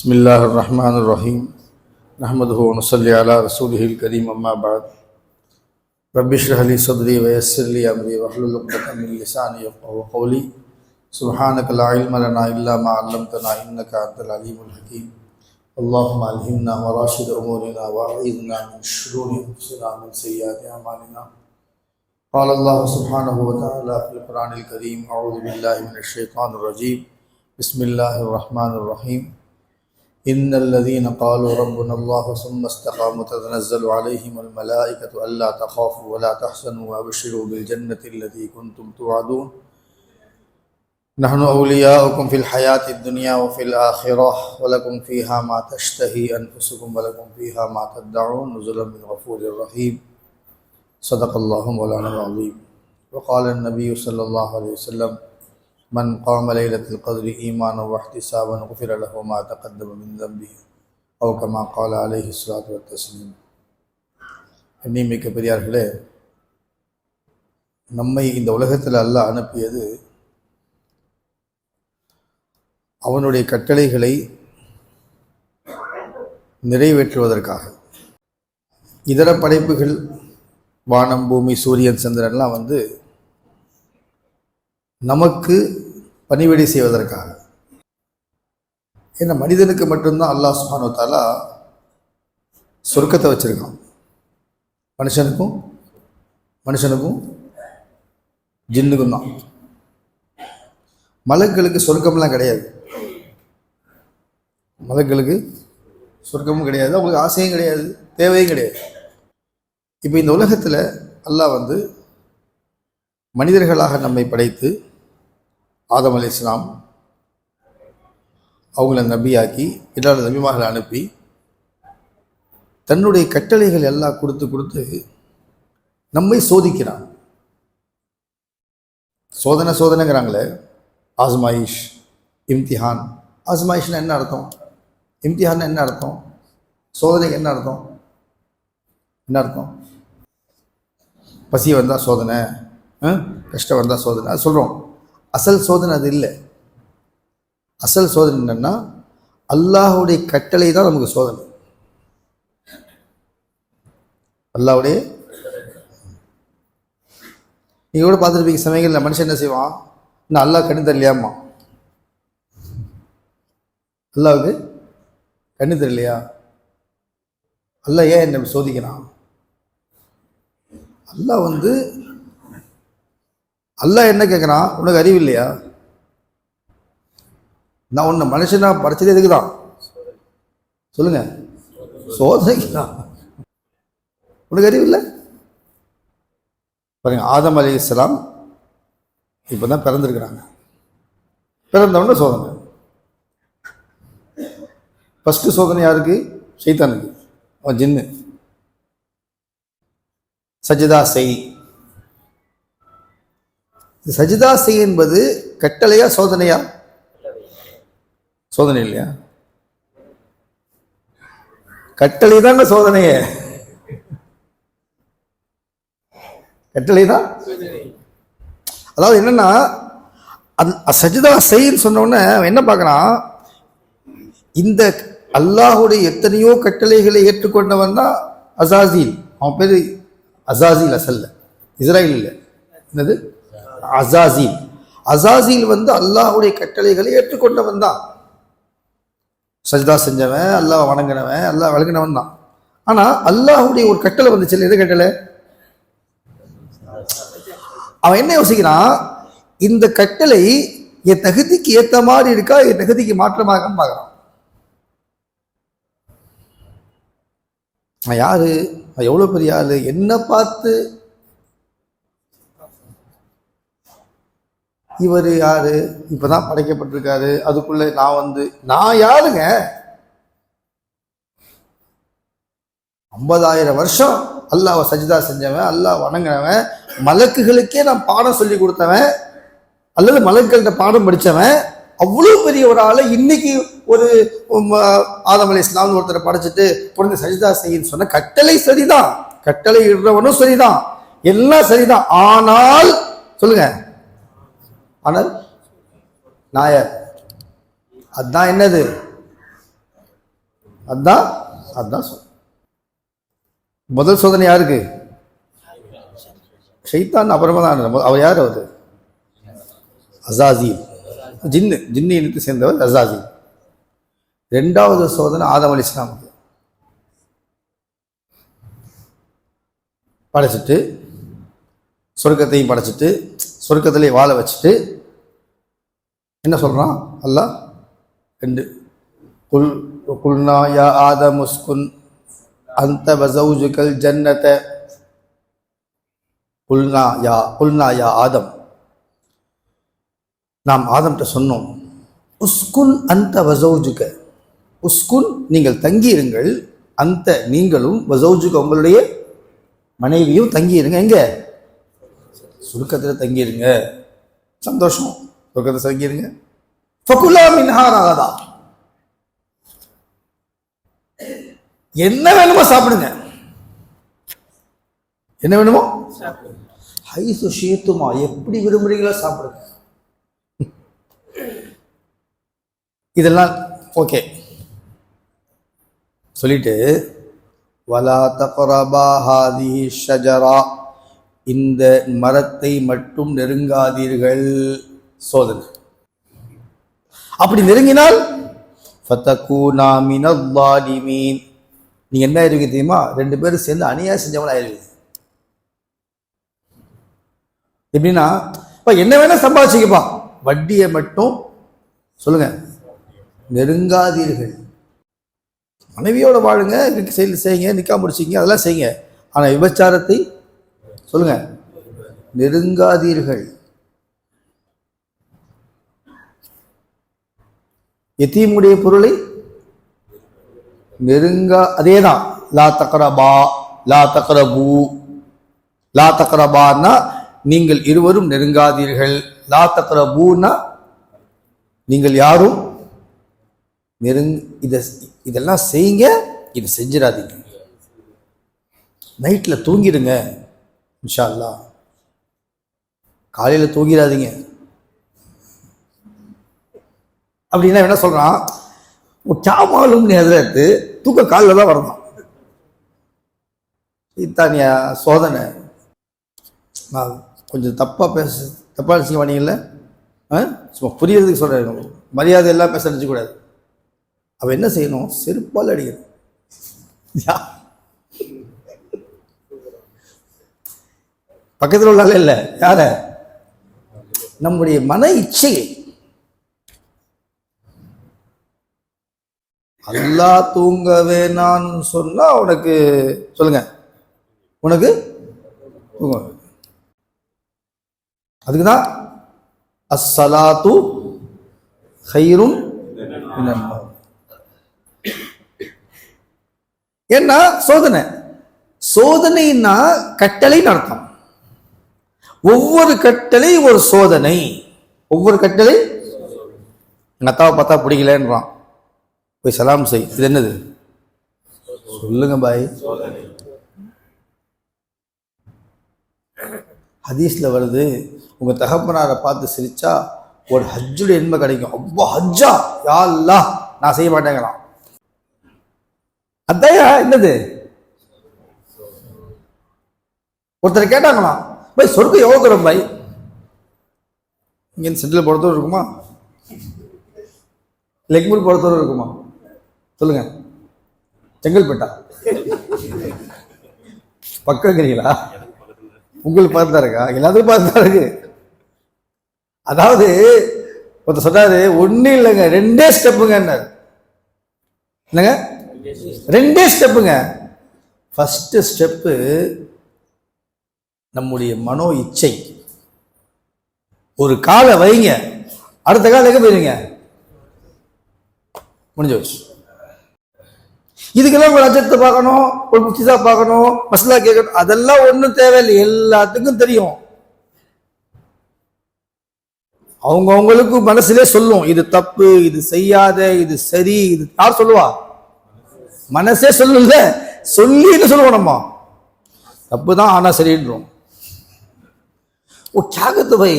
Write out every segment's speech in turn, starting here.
بسم الله الرحمن الرحيم نحمده ونصلي على رسوله الكريم أما بعد رب اشرح لي صدري ويسر لي أمري واحلل عقدة من لساني يفقهوا قولي سبحانك لا علم لنا إلا ما علمتنا إنك أنت العليم الحكيم اللهم ألهمنا وراشد أمورنا وأعيذنا من شرور أنفسنا ومن سيئات أعمالنا قال الله سبحانه وتعالى في القرآن الكريم أعوذ بالله من الشيطان الرجيم بسم الله الرحمن الرحيم إن الذين قالوا ربنا الله ثم استقاموا تتنزل عليهم الملائكة ألا تخافوا ولا تحزنوا وأبشروا بالجنة التي كنتم توعدون نحن أولياؤكم في الحياة الدنيا وفي الآخرة ولكم فيها ما تشتهي أنفسكم ولكم فيها ما تدعون نزلا من غفور رحيم صدق الله مولانا العظيم وقال النبي صلى الله عليه وسلم من قام ليلة القدر إيمانا واحتسابا غفر له ما تقدم من ذنبه أو كما قال عليه الصلاة والتسليم. எண்ணிமிக்க பெரியார்களே, நம்மை இந்த உலகத்தில் அல்லாஹ் அனுப்பியது அவனுடைய கட்டளைகளை நிறைவேற்றுவதற்காக. இதர படைப்புகள் வானம் பூமி சூரியன் சந்திரன்லாம் நமக்கு பணிவிடை செய்வதற்காக. ஏன்னா மனிதனுக்கு மட்டும்தான் அல்லாஹ் சுப்ஹானஹு வ தஆலா சொர்க்கத்தை வச்சிருக்கான். மனுஷனுக்கும் ஜின்னுக்கும் தான். மலக்குகளுக்கு சொர்க்கம்லாம் கிடையாது. மலக்குகளுக்கு சொர்க்கமும் கிடையாது, அவங்களுக்கு ஆசையும் கிடையாது, தேவையும் கிடையாது. இப்போ இந்த உலகத்தில் அல்லாஹ் மனிதர்களாக நம்மை படைத்து ஆதம் அலைஹிஸ்ஸலாம் அவங்கள நபியாக்கி எல்லா நபிமார்களை அனுப்பி தன்னுடைய கட்டளைகள் எல்லாம் கொடுத்து நம்மை சோதிக்கிறான். சோதனைங்கிறாங்களே, ஆஸ்மாயிஷ், இம்திஹான். ஆஸ்மாயிஷ்னா என்ன அர்த்தம்? இம்திஹான் என்ன அர்த்தம்? சோதனைக்கு என்ன அர்த்தம்? பசி வந்தால் சோதனை, கஷ்டம் வந்தால் சோதனை, அது சொல்கிறோம். அசல் சோதனை அது இல்லை. அசல் சோதனை என்னன்னா அல்லாஹுடைய கட்டளை தான் நமக்கு சோதனை. அல்லாஹுடைய நீங்கள் கூட பார்த்துருப்பீங்க, சமயங்களில் மனுஷன் என்ன செய்வான், இன்னும் அல்லாஹ் கண்ணு தரலையாம்மா. அல்லாவுக்கு கண்ணு தரலையா? அல்லாஹ் ஏன் என்ன சோதிக்கிறான்? அல்லாஹ் என்ன கேட்குறான், உனக்கு அறிவு இல்லையா? நான் உன்னை மனுஷனா படைச்சது எதுக்கு தான் சொல்லுங்க? சோதனைக்கு தான். உனக்கு அறிவு இல்லை பாருங்க. ஆதம் அலைஹிஸ்ஸலாம் இப்போ தான் பிறந்திருக்கிறாங்க. பிறந்தவொடனே சோதனை. ஃபஸ்ட்டு சோதனை யாருக்கு? ஷைத்தானுக்கு. அவன் ஜின்னு. சஜிதா செய். சஜிதா செய் என்பது கட்டளையா சோதனையா? சோதனை இல்லையா? கட்டளை தாங்க சோதனையே. கட்டளை தான். அதாவது என்னன்னா, சஜிதா செய்ன்னு சொன்ன உடனே என்ன பார்க்கறான், இந்த அல்லாஹுடைய எத்தனையோ கட்டளைகளை ஏற்றுக்கொண்டவன் தான் அசாசில். அவன் பேரு அசாசில், அசல்ல இஸ்ராயில் இல்லை. என்னது? அசாசில். அசாசில் அல்லாஹுடைய கட்டளைகளை ஏற்றுக்கொண்டவன் தான். சஜ்தா செஞ்சவன், அல்லாஹ் வணங்கினவன், அல்லாஹ் வழங்கினவன் தான். ஆனா அல்லாஹுடைய ஒரு கட்டளை வந்துச்சு. எது கட்டளை? அவன் என்ன யோசிக்கிறான், இந்த கட்டளை என் தகுதிக்கு ஏற்ற மாதிரி இருக்கா, என் தகுதிக்கு மாற்றமாக பார்க்கறான். யாரு எவ்வளவு பெரிய ஆளு, என்ன பார்த்து இவர் யாரு, இப்பதான் படைக்கப்பட்டிருக்காரு, அதுக்குள்ள நான் யாருங்க? 50,000 வருஷம் அல்லாஹ் சஜிதா செஞ்சவன், அல்லாஹ் வணங்கினவன், மலக்குகளுக்கே நான் பாடம் சொல்லி கொடுத்தவன், அல்லது மலக்குகள்கிட்ட பாடம் படித்தவன், அவ்வளவு பெரிய ஒரு ஆளை இன்னைக்கு ஒரு ஆதம் அலைஹிஸ்ஸலாம் ஒருத்தரை படைச்சிட்டு பொண்ணு சஜிதா செய்யுன்னு சொன்ன கட்டளை சரிதான், கட்டளை இடுறவனும் சரிதான், எல்லாம் சரிதான். ஆனால் சொல்லுங்க, ஆனால் நாயர் அதுதான் என்னது? அதுதான் அதுதான் முதல் சோதனை யாருக்கு? ஷைத்தான் அப்புறமா தான். அவர் யார்? அவர் அசாசீல், ஜின்னு இனத்தை சேர்ந்தவர் அசாசீல். ரெண்டாவது சோதனை ஆதம் அலைஹிஸ்ஸலாமுக்கு. படைச்சிட்டு சொர்க்கத்தையும் படைச்சிட்டு சொர்க்கத்திலே வாழ வச்சுட்டு என்ன சொல்றான் அல்லாஹ்? ரெண்டு குல்னா யா ஆதம் உஸ்குன் அந்த வஸௌஜுகல் ஜன்னத. குல்னா யா ஆதம், நாம் ஆதம்கிட்ட சொன்னோம், உஸ்குன் அந்த வஸௌஜுக, உஸ்குன் நீங்கள் தங்கியிருங்கள், அந்த நீங்களும், வஸௌஜுக உங்களுடைய மனைவியும் தங்கியிருங்க. எங்க? சுருக்கத்தில் தங்கியிருங்க. சந்தோஷம், சுருக்கத்தில் தங்கியிருங்க. ஃபகுலா மின்ஹா ரகதா, என்ன வேணுமோ சாப்பிடுங்க. என்ன வேணுமோ ஹைசு ஷீத்துமா, எப்படி விரும்புறீங்களோ சாப்பிடுங்க. இதெல்லாம் ஓகே சொல்லிட்டு, வலா தக்ரபா ஹாதிஹி ஷஜரா, இந்த மரத்தை மட்டும் நெருங்காதீர்கள். சோதனை. அப்படி நெருங்கினால் ஃபதகூனா மினல் ஸாலிமீன், நீங்க என்ன ஆயிருவீங்க தெரியுமா? ரெண்டு பேரும் சேர்ந்து அநியாயம் செஞ்சவங்களா ஆயிருவீங்க. எப்படின்னா, என்ன வேணா சம்பாதிச்சுக்கப்பா, வட்டியை மட்டும் சொல்லுங்க நெருங்காதீர்கள். மனைவியோட வாழுங்க, இதுக்கு செயல் செய்யுங்க, நிக்கா முடிச்சிங்க, அதெல்லாம் செய்யுங்க. ஆனா விபச்சாரத்தை சொல்லுங்க நெருங்காதீர்கள். யதீமுடைய பொருளை நெருங்கா, அதேதான். லா தக்ரபா, லா தக்ரபு, லா தக்ரபான்னா நீங்கள் இருவரும் நெருங்காதீர்கள், லா தக்ரபூன்னா நீங்கள் யாரும் இதெல்லாம் செய்யுங்க, இது செஞ்சிடாதீங்க. நைட்ல தூங்கிடுங்க இன்ஷா அல்லாஹ், காலையில தூங்கிடாதீங்க. அப்படின்னா என்ன சொல்றான்? கேமாலும் எடுத்து தூக்க காலில் தான் வரணும். இத்தானியா சோதனை. நான் கொஞ்சம் தப்பா நினைச்சு பண்ணீங்கல்ல, சும்மா புரியறதுக்கு சொல்றேன். மரியாதை எல்லாம் பேச நினைச்சக்கூடாது. அவ என்ன செய்யணும்? செருப்பால் அடிக்கணும். பக்கத்தில் உள்ள இல்லை, யார? நம்முடைய மன இச்சையை. அல்லாஹ் தூங்க வேணான்னு சொன்னா உனக்கு சொல்லுங்க, உனக்கு தூங்க. அதுக்குதான் அஸ்ஸலாத்து கைரும் மினன் நௌம். ஏன்னா சோதனைன்னா கட்டளைன்னு அர்த்தம். ஒவ்வொரு கட்டளை ஒரு சோதனை. ஒவ்வொரு கட்டளை. எங்க அத்தாவை பார்த்தா பிடிக்கலன்றான், போய் சலாம் செய். இது என்னது? சொல்லுங்க பாய். ஹதீஸ்ல வருது, உங்க தகப்பனாரை பார்த்து சிரிச்சா ஒரு ஹஜ்ஜுடைய என்மை கிடைக்கும். அப்பா ஹஜ்ஜா, யா அல்லாஹ், நான் செய்ய மாட்டேங்கிறான். அதையா என்னது? ஒருத்தர் கேட்டாங்களாம், பாய் சொர்க்கம் எவ்வளவு தூரம் பாய்? இங்க சென்ட்ரல் போறதோடு இருக்குமா, லெக்மூர் போறதோடு இருக்குமா? சொல்லுங்க. செங்கல்பட்டா பக்கம் இருக்கிறீங்களா? உங்களுக்கு பார்த்து தான் இருக்கா? எல்லாத்துக்கும் பார்த்து தான் இருக்கு. அதாவது ஒருத்தர் சொன்னாரு, ஒன்னும் இல்லைங்க, ரெண்டே ஸ்டெப்புங்க. என்னங்க? ரெண்டே ஸ்டெப்புங்க. ஃபர்ஸ்ட் ஸ்டெப்பு நம்முடைய மனோ இச்சை. ஒரு காலை வைங்க, அடுத்த கால எங்க போயிருங்க? முடிஞ்சு வச்சு. இதுக்கெல்லாம் ஒரு அஜத்தை பார்க்கணும், ஒரு முக்கியதா பார்க்கணும், மசாலா கேட்கணும், அதெல்லாம் ஒன்றும் தேவையில்லை. எல்லாத்துக்கும் தெரியும். அவங்களுக்கு மனசுலே சொல்லும், இது தப்பு, இது செய்யாத, இது சரி. இது யார் சொல்லுவா? மனசே சொல்லுல. சொல்லி என்ன சொல்லுவோம் நம்ம? தப்பு தான், ஆனா சரின்றோம். वो क्या कहते भाई,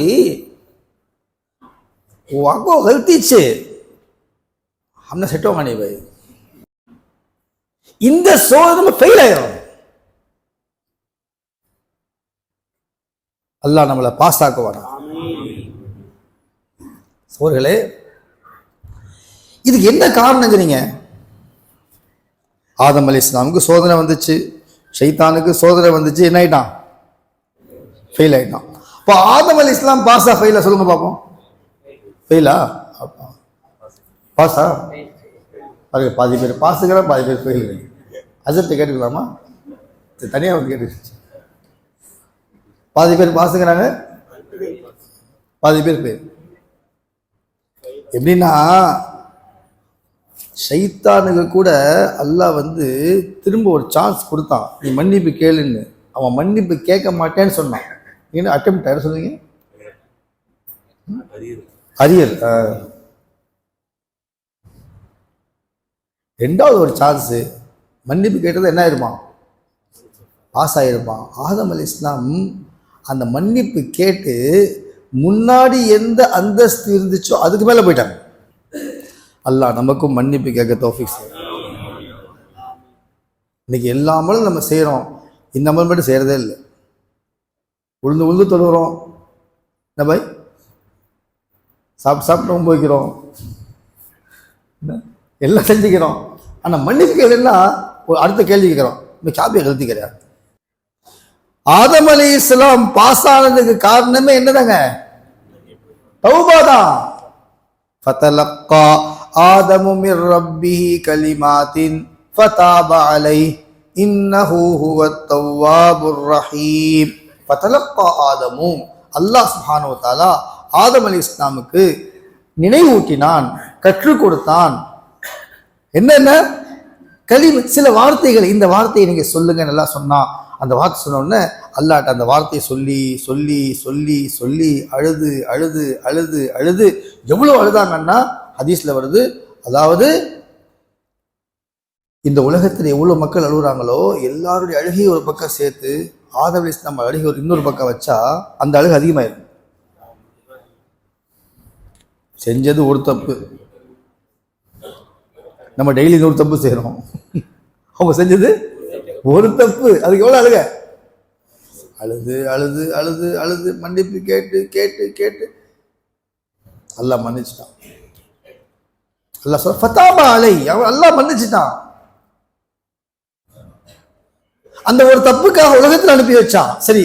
वो आपको गलती से हमने सेट होगा नहीं भाई. இந்த சோதனை ஃபெயில் ஆயிரும். அல்லாஹ் நம்மளை பாஸ் ஆக்குவானா. சோர்களே, இதுக்கு என்ன காரணங்கிறீங்க? ஆதம் அலைஹிஸ்ஸலாமுக்கு சோதனை வந்துச்சு, ஷைத்தானுக்கு சோதனை வந்துச்சு, என்ன ஆயிட்டான்? ஃபெயில் ஆயிட்டான். இப்போ ஆதம் அலைஹிஸ்ஸலாம் பாஸா ஃபெயிலா சொல்லுங்க பார்ப்போம். ஃபெயிலா? பாஸா? பாதி பேர் பாஸுங்கிற, பாதி பேர் ஃபெயில். அசத்தை கேட்டுக்கலாமா? தனியாக வந்து கேட்டு. பாதி பேர் பாஸுங்கிறாங்க, பாதி பேர் ஃபெயில். எப்படின்னா, ஷைத்தானுக்கு கூட அல்லாஹ் வந்து திரும்ப ஒரு சான்ஸ் கொடுத்தான், நீ மன்னிப்பு கேளுன்னு. அவன் மன்னிப்பு கேட்க மாட்டேன்னு சொன்னான். என்ன அட்டெம்ப்ட் யார் சொன்னீங்க? அரியல். ரெண்டாவது ஒரு சான்ஸு மன்னிப்பு கேட்டது என்ன ஆயிருப்பான்? பாஸ் ஆகிருப்பான். ஆதம் அலைஹிஸ்ஸலாம் அந்த மன்னிப்பு கேட்டு முன்னாடி எந்த அந்தஸ்து இருந்துச்சோ அதுக்கு மேலே போயிட்டாங்க. அல்லாஹ் நமக்கும் மன்னிப்பு கேட்க தௌஃபீக் செய்யும். இன்னைக்கு எல்லா அமலும் நம்ம செய்கிறோம், இந்த அமல் மட்டும் செய்கிறதே இல்லை. உளுந்து உளுந்து தொழுகிறோம், என்ன பாய், சாப்பிட்டு ரொம்ப வைக்கிறோம், எல்லாம் செஞ்சுக்கிறோம். ஆனால் மன்னிப்பு கேள்வின்னா ஒரு அடுத்த கேள்வி கேட்குறோம், இந்த காப்பியை கழுத்தி கிடையாது. ஆதம் அலைஹிஸ்ஸலாம் பாஸ் ஆனதுக்கு காரணமே என்னதாங்க? தௌபா தான். ஃபதலக்கா ஆதமு மிர் ரப்பிஹி கலிமாத்தின் ஃபதாப அலைஹி இன்னஹு ஹுவத் தவ்வாபுர் ரஹீம். ஃபதலக்கா ஆதமு, அல்லாஹ் சுப்ஹானஹு வ தஆலா ஆதம் அலைஹிஸ்ஸலாமுக்கு நினைவூட்டினான், கற்றுக் கொடுத்தான். என்னென்ன சில வார்த்தைகள், இந்த வார்த்தையை நீங்க சொல்லுங்க நல்லா சொன்னா. அந்த வார்த்தை சொன்ன உடனே அல்லாஹ்ட்ட அந்த வார்த்தையை சொல்லி சொல்லி சொல்லி சொல்லி அழுது அழுது அழுது அழுது எவ்வளவு அழுதாங்கன்னா ஹதீஸ்ல வருது. அதாவது இந்த உலகத்தில் எவ்வளவு மக்கள் அழுகுறாங்களோ எல்லாருடைய அழுகையை ஒரு பக்கம் சேர்த்து ஆதம் அலைஹிஸ்ஸலாம் அழுகை ஒரு இன்னொரு பக்கம் வச்சா அந்த அழுகை அதிகமாயிடும். செஞ்சது ஒரு தப்பு, நம்ம டெய்லி 100 தப்பு செய்கிறோம். அவங்க செஞ்சது ஒரு தப்பு, அதுக்கு எவ்வளோ அழுக? அழுது அழுது அழுது அழுது மன்னிப்பு கேட்டு கேட்டு கேட்டு அல்லாஹ் மன்னிச்சுட்டான். அல்லாஹ் சொல்ல ஃபதாபா அலை, அவன் அல்லாஹ் மன்னிச்சுட்டான். அந்த ஒரு தப்புக்காக உலகத்தில் அனுப்பி வச்சான். சரி,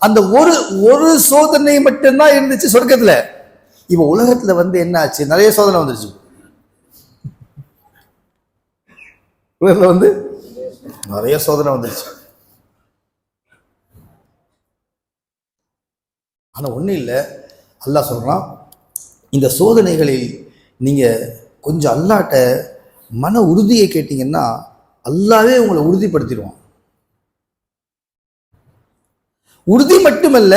அந்த ஒரு சோதனை மட்டும்தான் இருந்துச்சு சொர்க்கத்தில். இப்போ உலகத்தில் வந்து என்ன ஆச்சு? நிறைய சோதனை வந்துருச்சு. உலகத்தில் வந்து நிறைய சோதனை வந்துருச்சு. ஆனால் ஒன்றும் இல்லை, அல்லாஹ் சொல்கிறான், இந்த சோதனைகளில் நீங்கள் கொஞ்சம் அல்லாஹ்ட்ட மன உறுதியை கேட்டீங்கன்னா அல்லாஹ்வே உங்களை உறுதிப்படுத்திடுவான். உறுதி மட்டுமல்ல,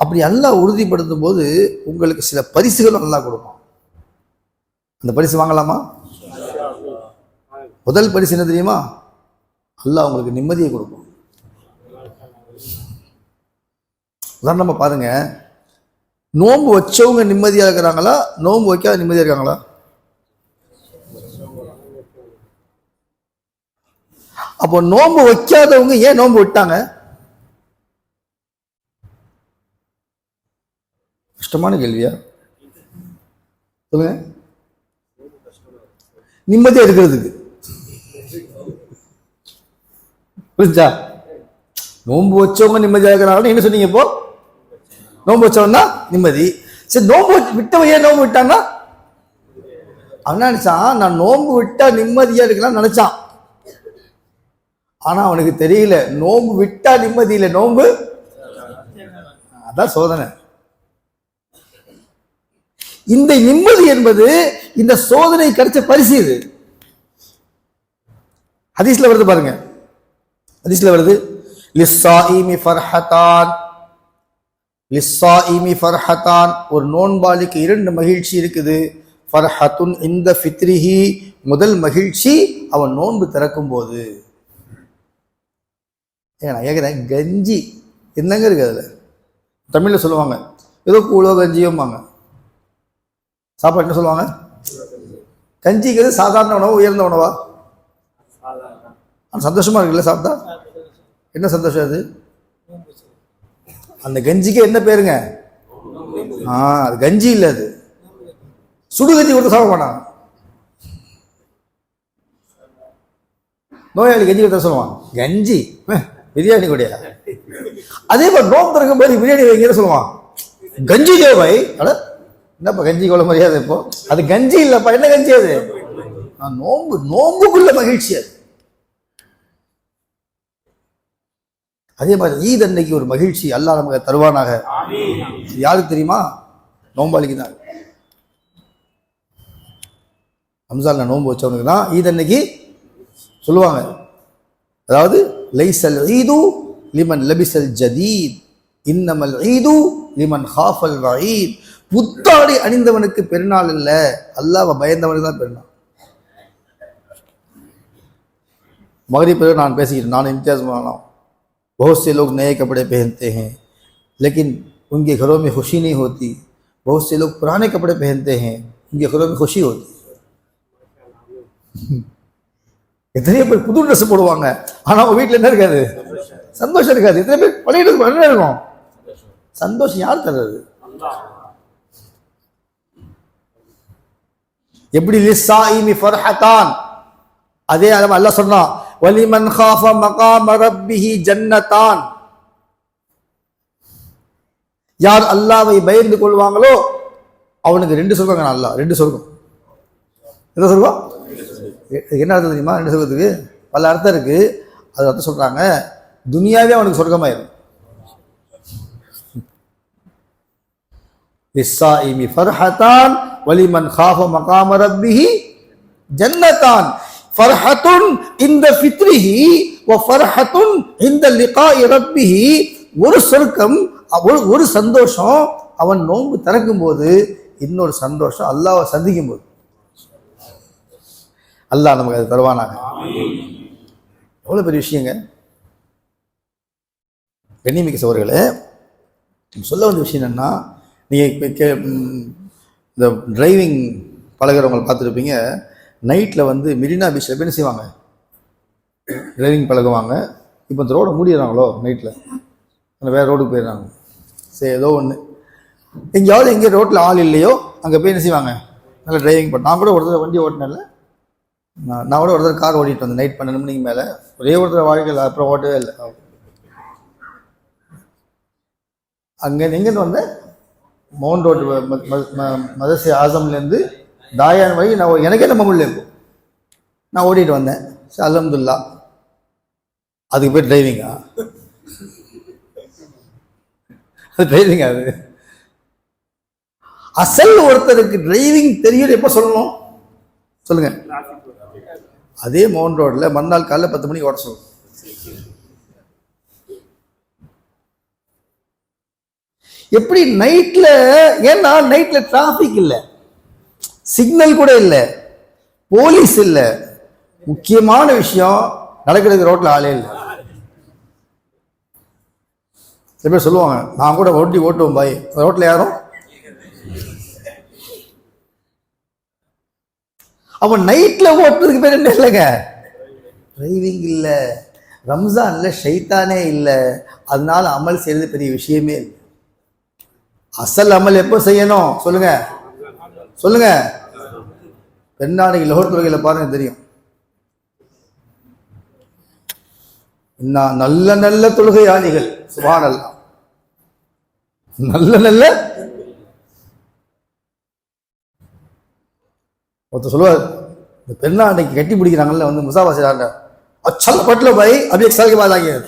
அப்படி அல்லாஹ் உறுதிப்படுத்தும் போது உங்களுக்கு சில பரிசுகளும் அல்லாஹ் கொடுப்பான். அந்த பரிசு வாங்கலாமா? முதல் பரிசு என்ன தெரியுமா? அல்லாஹ் உங்களுக்கு நிம்மதியை கொடுக்கும். உதாரணமா பாருங்க, நோன்பு வச்சவங்க நிம்மதியா இருக்கிறாங்களா, நோன்பு வைக்காத நிம்மதியா இருக்காங்களா? அப்போ நோன்பு வைக்காதவங்க ஏன் நோன்பு விட்டாங்க? கஷ்டமான கேள்வியா? சொல்லுங்க. நிம்மதியா இருக்கிறதுக்கு. புரிஞ்சா? நோன்பு வச்சவங்க நிம்மதியா இருக்கிறாங்க. என்ன சொன்னீங்க? இப்போ நோன்பு வச்சவன்னா நிம்மதி. சரி, நோன்பு விட்டவன் ஏன் நோன்பு விட்டான்னா? அவன் நினைச்சான் நான் நோன்பு விட்டா நிம்மதியா இருக்கலாம் நினைச்சான். ஆனா அவனுக்கு தெரியல, நோன்பு விட்டா நிம்மதி இல்லை, நோன்பு அதான் சோதனை. இந்த நிம்மதி என்பது இந்த சோதனை கிடைச்ச பரிசு. இது ஹதீஸ்ல வருது பாருங்க, ஹதீஸ்ல வருது, லிஸ்ஸாயிமி ஃபர்ஹதான், லிஸ்ஸாயிமி ஃபர்ஹதான், ஒரு நோன்பாளிக்கு 2 மகிழ்ச்சி இருக்குது. ஃபர்ஹத்துன் இந்த ஃபித்ரிஹி, முதல் மகிழ்ச்சி அவன் நோன்பு திறக்கும் போது. நான் கேட்குறேன், கஞ்சி என்னங்க இருக்கு அதுல? தமிழ்ல சொல்லுவாங்க ஏதோ கூழோ கஞ்சியோம்பாங்க. சாப்பாடு என்ன சொல்லுவாங்க? கஞ்சிங்கிறது சாதாரண உணவு, உயர்ந்த உணவா? ஆனால் சந்தோஷமாக இருக்குல்ல சாப்பிட்டா? என்ன சந்தோஷம் அது? அந்த கஞ்சிக்கு என்ன பேருங்க? அது கஞ்சி இல்லை, அது சுடு கஞ்சி கொடுத்து சாப்பிட மாட்டான். நோயாளி கஞ்சி கொடுத்த சொல்லுவான், கஞ்சி பிரியாணி கூட. அதே மாதிரி நோம்பு திறக்கும் போது பிரியாணி வைக்கிற சொல்லுவான், கஞ்சி தேவை. அட என்னப்பா கஞ்சி கொள்ள மரியாதை? இப்போ அது கஞ்சி இல்லப்பா. என்ன கஞ்சி அது? நோம்பு, நோம்புக்குள்ள மகிழ்ச்சி அது. அதே மாதிரி ஈத் அன்னைக்கு ஒரு மகிழ்ச்சி அல்லாஹ் நமக்கு தருவானாக. யாருக்கு தெரியுமா? நோம்பாளிக்கு தான். ரம்ஜான்ல நோன்பு வச்சவனுக்கு தான் ஈத் அன்னைக்கு சொல்லுவாங்க. அதாவது லைசல் ஈது லிமன் லபிசல் ஜதீத் இன்னமல் ஈது லிமன் ஹாஃபல் வஈத். புத்தாடை அணிந்தவனுக்கு பெருநாள் இல்லை, அல்லாஹ்வை பயந்தவனுக்கு தான் பெருநாள். மகரிப் பிறகு நான் பேசிக்கிறேன், நான் இம்தியாஸ் மௌலானா, बहुत से लोग नए कपड़े पहनते हैं लेकिन उनके घरों में खुशी नहीं होती. बहुत से लोग पुराने कपड़े पहनते हैं, उनके घरों में खुशी होती. எத்தனை பேர் புது ட்ரெஸ் போடுவாங்க, ஆனால் அவங்க வீட்டில் என்ன இருக்காது? சந்தோஷம் இருக்காது. எத்தனை பேர் பழைய ட்ரெஸ் என்ன இருக்கும்? சந்தோஷம் யார் தர்றது? எப்படி லிஸ்ஸாயிமி ஃபர்ஹதான், அதே அளவு அல்லாஹ் சொன்னான், வலிமன் காஃப மகாம ரப்பிஹி ஜன்னதான். யார் அல்லாஹ்வை பயந்து கொள்வாங்களோ அவனுக்கு 2 சொர்க்கம். அல்லாஹ் 2 சொர்க்கம். என்ன சொர்க்கம்? என்ன அர்த்தம் தெரியுமா? 2 சொர்க்கத்துக்கு பல அர்த்தம் இருக்கு. அது அர்த்தம் சொல்றாங்க, துனியாவே அவனுக்கு சொர்க்கமாயிரும். லிஸ்ஸாயிமி ஃபர்ஹதான் வலிமன் காஃப மகாம ரப்பிஹி ஜன்னதான். ஃபர்ஹத்துன் இந்த ஃபித்ரிஹி வ ஃபர்ஹத்துன் இந்த லிகாஇ ரப்பிஹி. ஒரு சொர்க்கம், ஒரு சந்தோஷம் அவன் நோன்பு திறக்கும் போது, இன்னொரு சந்தோஷம் அல்லாஹ்வை சந்திக்கும் போது. அல்லாஹ் நமக்கு அதை தருவானாங்க. எவ்வளோ பெரிய விஷயங்க. கண்ணியமிக்க சகோதரர்களே, சொல்ல வந்த விஷயம் என்னன்னா, நீங்கள் இந்த டிரைவிங் பழகிறவங்களை பார்த்துருப்பீங்க. நைட்டில் வந்து மெரினா பீச்சில் என்ன செய்வாங்க? டிரைவிங் பழகுவாங்க. இப்போ இந்த ரோடை மூடிடுறாங்களோ நைட்டில், அந்த வேறு ரோடுக்கு போயிடுறாங்க. சரி, ஏதோ ஒன்று எங்கேயாவது எங்கே ரோட்டில் ஆள் இல்லையோ அங்கே போய் என்ன செய்வாங்க? நல்லா டிரைவிங் பண்ண. நான் கூட ஒரு தடவை வண்டி ஓட்டினேன்ல, நான் கூட ஒரு தடவை கார் ஓட்டிகிட்டு வந்தேன் நைட் 12 மணிக்கு மேலே. ஒரே ஒரு தடவை வாழ்க்கையில், அப்புறம் ஓட்டவே இல்லை. எங்கேருந்து வந்தேன்? மவுண்ட் ரோடு மதரசே ஆசம்லேருந்து தாயான் வழி நான் எனக்கே நம்ம உள்ள இருக்கும். நான் ஓடிட்டு வந்தேன். சரி, அல்ஹம்துலில்லாஹ். அதுக்கு பேர் டிரைவிங்கா? அது டிரைவிங்? அது அசல் ஒருத்தருக்கு டிரைவிங் தெரியும் எப்போ சொல்லணும் சொல்லுங்க? அதே மவுண்ட் ரோடில் மறுநாள் காலையில் 10 மணிக்கு ஓட சொல்லணும். எப்படி நைட்ல? ஏன்னா நைட்ல டிராபிக் இல்லை, சிக்னல் கூட இல்லை, போலீஸ் இல்லை, முக்கியமான விஷயம் நடக்கிறது ரோட்ல ஆளே இல்லை. சில பேர் சொல்லுவாங்க, நான் கூட வண்டி ஓட்டுவோம் பாய், ரோட்ல யாரும். அவன் நைட்ல ஓட்டுறதுக்கு பேர் என்ன இல்லைங்க? டிரைவிங் இல்லை. ரம்ஜான்ல ஷைத்தானே இல்லை, அதனால அமல் செய்யறது பெரிய விஷயமே இல்லை. அசல் அமல் எப்போ செய்யணும் சொல்லுங்க? சொல்லுங்க. பெண்ணாடைக்கு லோகர் தொழுகையில் பாருங்க தெரியும். நல்ல நல்ல தொழுகையாளிகள், சுப்ஹானல்லாஹ், நல்ல நல்ல. ஒருத்தர் சொல்லுவார், இந்த பெண்ணாடைக்கு கட்டி பிடிக்கிறாங்கல்ல, வந்து முசாஃபா செய்றாங்க, அச்சல் பட்ல பாய் அபி एक साल के बाद आ गया.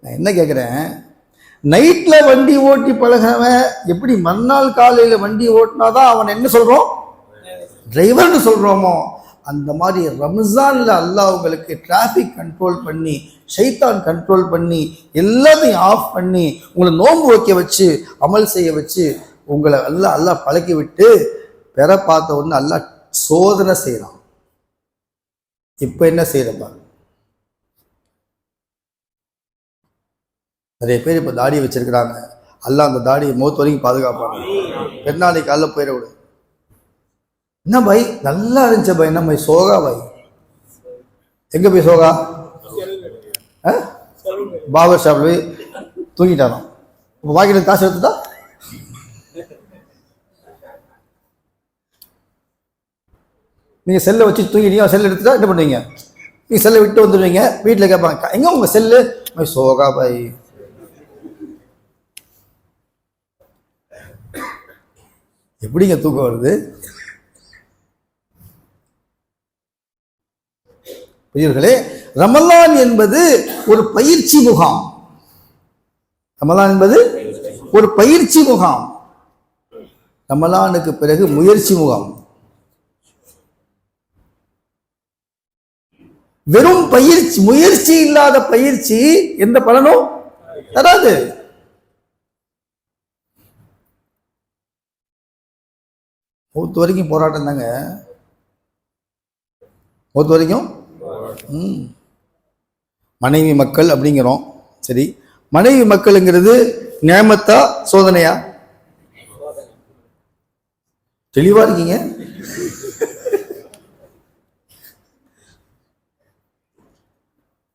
நான் என்ன கேட்குறேன், நைட்ல வண்டி ஓட்டி பழகிறவன் எப்படி மறுநாள் காலையில் வண்டி ஓட்டினாதான் அவன் என்ன சொல்றோம்? டிரைவர்னு சொல்றோமோ, அந்த மாதிரி ரம்ஜான்ல அல்லாஹ் உங்களுக்கு டிராஃபிக் கண்ட்ரோல் பண்ணி, ஷைத்தான் கண்ட்ரோல் பண்ணி, எல்லாத்தையும் ஆஃப் பண்ணி, உங்களை நோன்பு வைக்க வச்சு, அமல் செய்ய வச்சு, உங்களை அல்லாஹ் பழக்கி விட்டு பெற பார்த்த உடனே அல்லாஹ் சோதனை செய்யறான். இப்ப என்ன செய்யறப்பா? நிறைய பேர் இப்போ தாடியை வச்சிருக்கிறாங்க. அல்லாஹ் அந்த தாடியை மௌத் வரைக்கும் பாதுகாப்பாங்க. பெருநாளைக்கு காலைல போயிட விடு. என்ன பாய் நல்லா இருந்துச்சு பாய், என்ன பாய் சோகா பாய், எங்க போய் சோகா? பாபர் ஷாப்ல போய் தூங்கிட்டானோ. பாக்கெட்ல காசு எடுத்துட்டா நீங்க செல்லை வச்சு தூங்கிட்டீங்க, செல் எடுத்துட்டா என்ன பண்ணுவீங்க? நீங்க செல்லை விட்டு வந்துடுவீங்க. வீட்டில் கேட்பாங்க எங்க உங்க செல்லு? சோகா பாய். எப்படிங்க தூக்கம் வருது? பெரியவர்களே, ரமலான் என்பது ஒரு பயிற்சி முகாம். ரமலான் என்பது ஒரு பயிற்சி முகாம். ரமலானுக்கு பிறகு முயற்சி முகாம். வெறும் பயிற்சி, முயற்சி இல்லாத பயிற்சி எந்த பலனும் தராது. மௌத்து வரைக்கும் போராட்டம் தாங்க, மௌத்து வரைக்கும். மனைவி மக்கள் அப்படிங்கிறோம். சரி, மனைவி மக்கள்ங்கிறது நியமத்தா சோதனையா? தெளிவா இருக்கீங்க.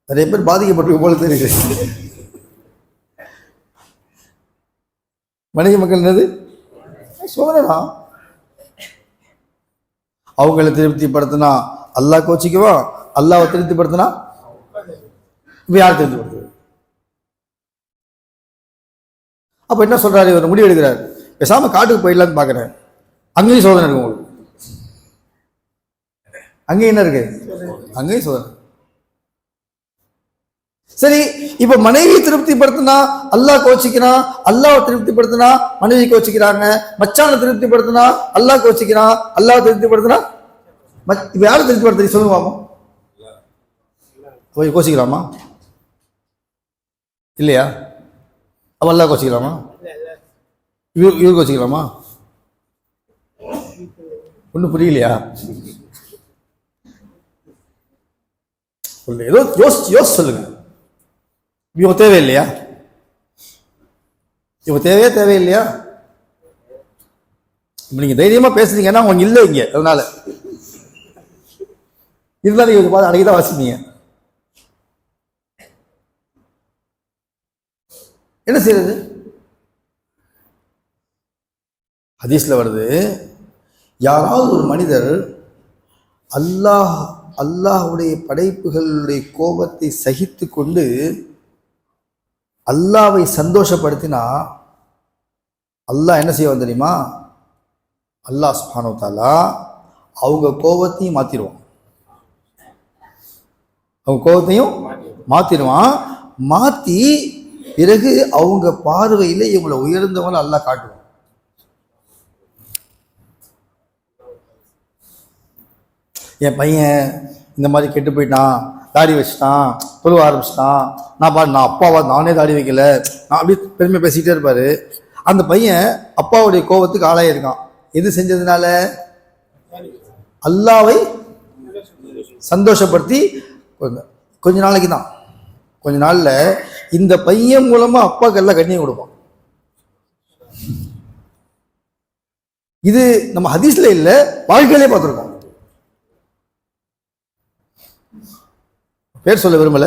நிறைய பேர் பாதிக்கப்பட்டிருக்க போல தெரியுது. மனைவி மக்கள் என்னது? சோதனை தான். அவங்களை திருப்திப்படுத்தினா அல்லாஹ் கோச்சிக்குவா, அல்லாஹ்வை திருப்திப்படுத்தினா இப்ப யார் திருப்திப்படுத்துவது? அப்ப என்ன சொல்றாரு இவர்? முடிவு எடுக்கிறார், பேசாம காட்டுக்கு போயிடலான்னு பாக்குறேன். அங்கேயும் சோதனை இருக்கு உங்களுக்கு. அங்கேயும் என்ன இருக்கு? அங்கேயும் சோதனை. சரி, இப்ப மனைவி திருப்திப்படுத்தினா அல்லாஹ் கோச்சிக்கிறான், அல்லாஹ் திருப்திப்படுத்தினா மனைவி கோச்சிக்கிறாங்க, மச்சான திருப்திப்படுத்தினா அல்லாஹ் கோச்சிக்கிறான், அல்லாஹ் திருப்திப்படுத்தினா இப்ப யாரும் திருப்திப்படுத்த சொல்லுங்க பாப்போம். போய் கோச்சிக்கலாமா? இல்லையா? அப்ப அல்லாஹ் கோச்சிக்கலாமா? இவர் கோச்சிக்கலாமா? ஒன்றும் புரியலையா? ஏதோ யோசிச்சு சொல்லுங்க. இவங்க தேவையில்லையா? இவங்க தேவையில்லையா? இப்ப நீங்க தைரியமா பேசுறீங்கன்னா அவங்க இல்லை இங்க, அதனால இருந்தாலும் இவங்க பார்த்து அன்னைக்கு தான் வாசிப்பீங்க. என்ன செய்யறது? ஹதீஸ்ல வருது, யாராவது ஒரு மனிதர் அல்லாஹ்வுடைய படைப்புகளுடைய கோபத்தை சகித்து கொண்டு அல்லாஹ்வை சந்தோஷப்படுத்தினா அல்லாஹ் என்ன செய்வான் தெரியுமா? அல்லாஹ் சுப்ஹானஹு வ தஆலா அவங்க கோபத்தையும் மாத்திடுவான். அவங்க கோபத்தையும் மாத்திடுவான். மாத்தி பிறகு அவங்க பார்வையில இவங்களை உயர்ந்தவங்களை அல்லாஹ் காட்டுவான். என் பையன் இந்த மாதிரி கெட்டு போயிட்டான், தாடி வச்சுட்டான், தொழுவ ஆரம்பிச்சிட்டான், நான் அப்பாவா நானே தாடி வைக்கல, நான் அப்படி பெருமை பேசிக்கிட்டே இருப்பாரு. அந்த பையன் அப்பாவுடைய கோபத்துக்கு ஆளாயிருக்கான். எது செஞ்சதுனால? அல்லாஹ்வை சந்தோஷப்படுத்தி கொஞ்ச நாளைக்கு தான், கொஞ்ச நாள்ல இந்த பையன் மூலமா அப்பாவுக்கு எல்லாம் கண்ணியம் கொடுப்பான். இது நம்ம ஹதீஸ்ல இல்ல, வாழ்க்கையிலே பார்த்துருக்கோம். பேர் சொல்ல விரும்பல.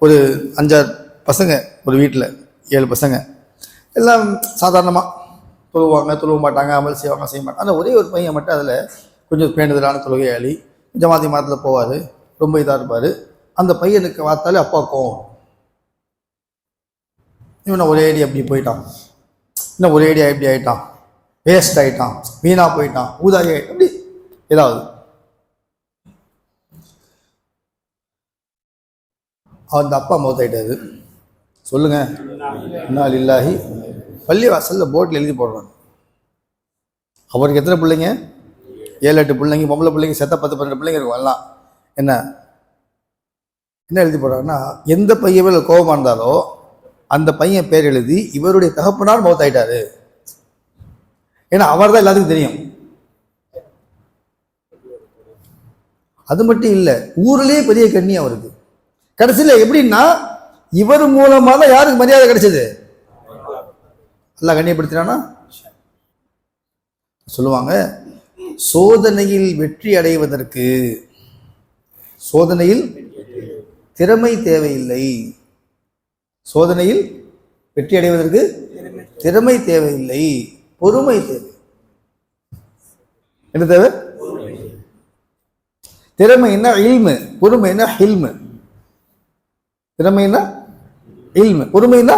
ஒரு 5-6 பசங்க ஒரு வீட்டில், 7 பசங்க எல்லாம் சாதாரணமாக தொழுவாங்க, தொழுவ மாட்டாங்க, அமல் செய்வாங்க, செய்ய மாட்டாங்க. அந்த ஒரே ஒரு பையன் மட்டும் அதில் கொஞ்சம் பேணுதலான தொழுகையாளி, ஜமாத்தி மதத்தில் போவார், ரொம்ப இதாக இருப்பார். அந்த பையனுக்கு பார்த்தாலே அப்பா கோவம். இவனை ஒரே அடி அப்படி போயிட்டான், இன்னும் ஒரே அடியா எப்படி ஆயிட்டான், வேஸ்ட் ஆகிட்டான், வீணாக போயிட்டான், ஊதாரி ஆகிட்டான், அப்படி ஏதாவது. அந்த அப்பா மௌத்தாயிட்டாரு. சொல்லுங்க, இன்னா லில்லாஹி. பள்ளி வாசல்ல போர்டில் எழுதி போடுறாங்க. அவருக்கு எத்தனை பிள்ளைங்க? 7-8 பிள்ளைங்க, பொம்பளை பிள்ளைங்க செத்த 10-12 பிள்ளைங்க இருக்கும். எல்லாம் என்ன எழுதி போடுறாங்கன்னா, எந்த பையன் மேல கோபமா இருந்தாலோ அந்த பையன் பேர் எழுதி இவருடைய தகப்பனார் மௌத்தாயிட்டாரு. ஏன்னா அவர் தான் எல்லாத்துக்கும் தெரியும். அது மட்டும் இல்லை, ஊர்லயே பெரிய கண்ணி அவருக்கு. கடைசியில் எப்படின்னா, இவர் மூலமா தான் யாருக்கு மரியாதை கிடைச்சது? அல்லாஹ் கண்ணியப்படுத்தினானா? சொல்லுவாங்க, சோதனையில் வெற்றி அடைவதற்கு சோதனையில் திறமை தேவையில்லை. சோதனையில் வெற்றி அடைவதற்கு திறமை தேவையில்லை, பொறுமை தேவை. என்ன தேவை? திறமைன்னா இல்மு, பொறுமைன்னா ஹில்மு. திறமைன்னா இல்மு, பொறுமைன்னா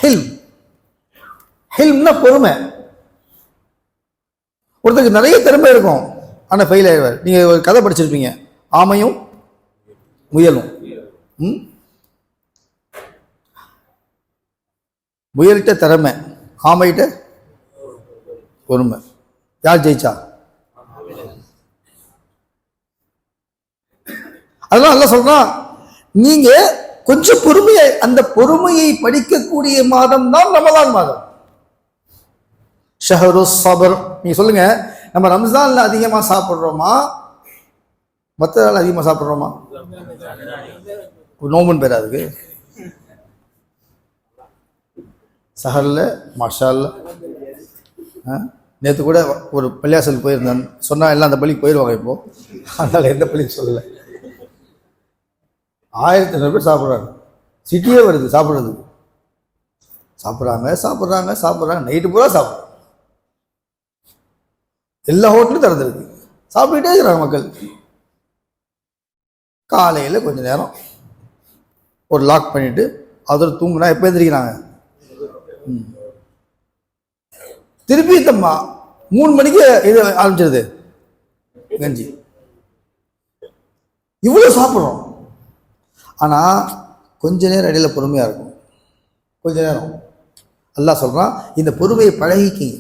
ஹில்ம். ஹில்ம்னா பொறுமை. ஒருத்தருக்கு நிறைய திறமை இருக்கும், ஆனா ஃபெயில் ஆயிடுவார். நீங்க ஒரு கதை படிச்சிருப்பீங்க, ஆமையும் முயலும். முயல்கிட்ட திறமை, ஆமைகிட்ட பொறுமை. யார் ஜெயிச்சா? அதெல்லாம் நல்லா சொல்றான். நீங்க கொஞ்சம் பொறுமையை, அந்த பொறுமையை படிக்கக்கூடிய மாதம் தான் ரமலான் மாதம். ஷஹரு சபர். நீங்க சொல்லுங்க, நம்ம ரம்ஜான்ல அதிகமா சாப்பிடுறோமா, மற்ற நாள் அதிகமா சாப்பிடுறோமா? நோம்புன்னு பேர் அதுக்கு. சஹர்ல மாஷால்ல. நேற்று கூட ஒரு பள்ளியாசல் போயிருந்தேன், சொன்னா எல்லாம் அந்த பள்ளிக்கு போயிடுவாங்க. இப்போ அதனால எந்த பள்ளிக்கு சொல்லலை. 1500 பேர் சாப்பிட்றாங்க. சிட்டியே வருது சாப்பிட்றதுக்கு. சாப்பிட்றாங்க. நைட்டு பூரா சாப்பிட்றாங்க. எல்லா ஹோட்டலும் திறந்துருக்கு, சாப்பிட்டுட்டே இருக்கிறாங்க மக்கள். காலையில் கொஞ்ச நேரம் ஒரு லாக் பண்ணிட்டு அதில் தூங்குனா எப்போ எந்திரிக்கிறாங்க? திருப்பி தம்மா 3 மணிக்கு இது ஆரம்பிச்சிருது கஞ்சி. இவ்வளோ சாப்பிட்றோம், ஆனால் கொஞ்ச நேரம் இடையில பொறுமையாக இருக்கும். கொஞ்ச நேரம் அல்லாஹ் சொல்கிறான், இந்த பொறுமையை பழகிக்கிங்க.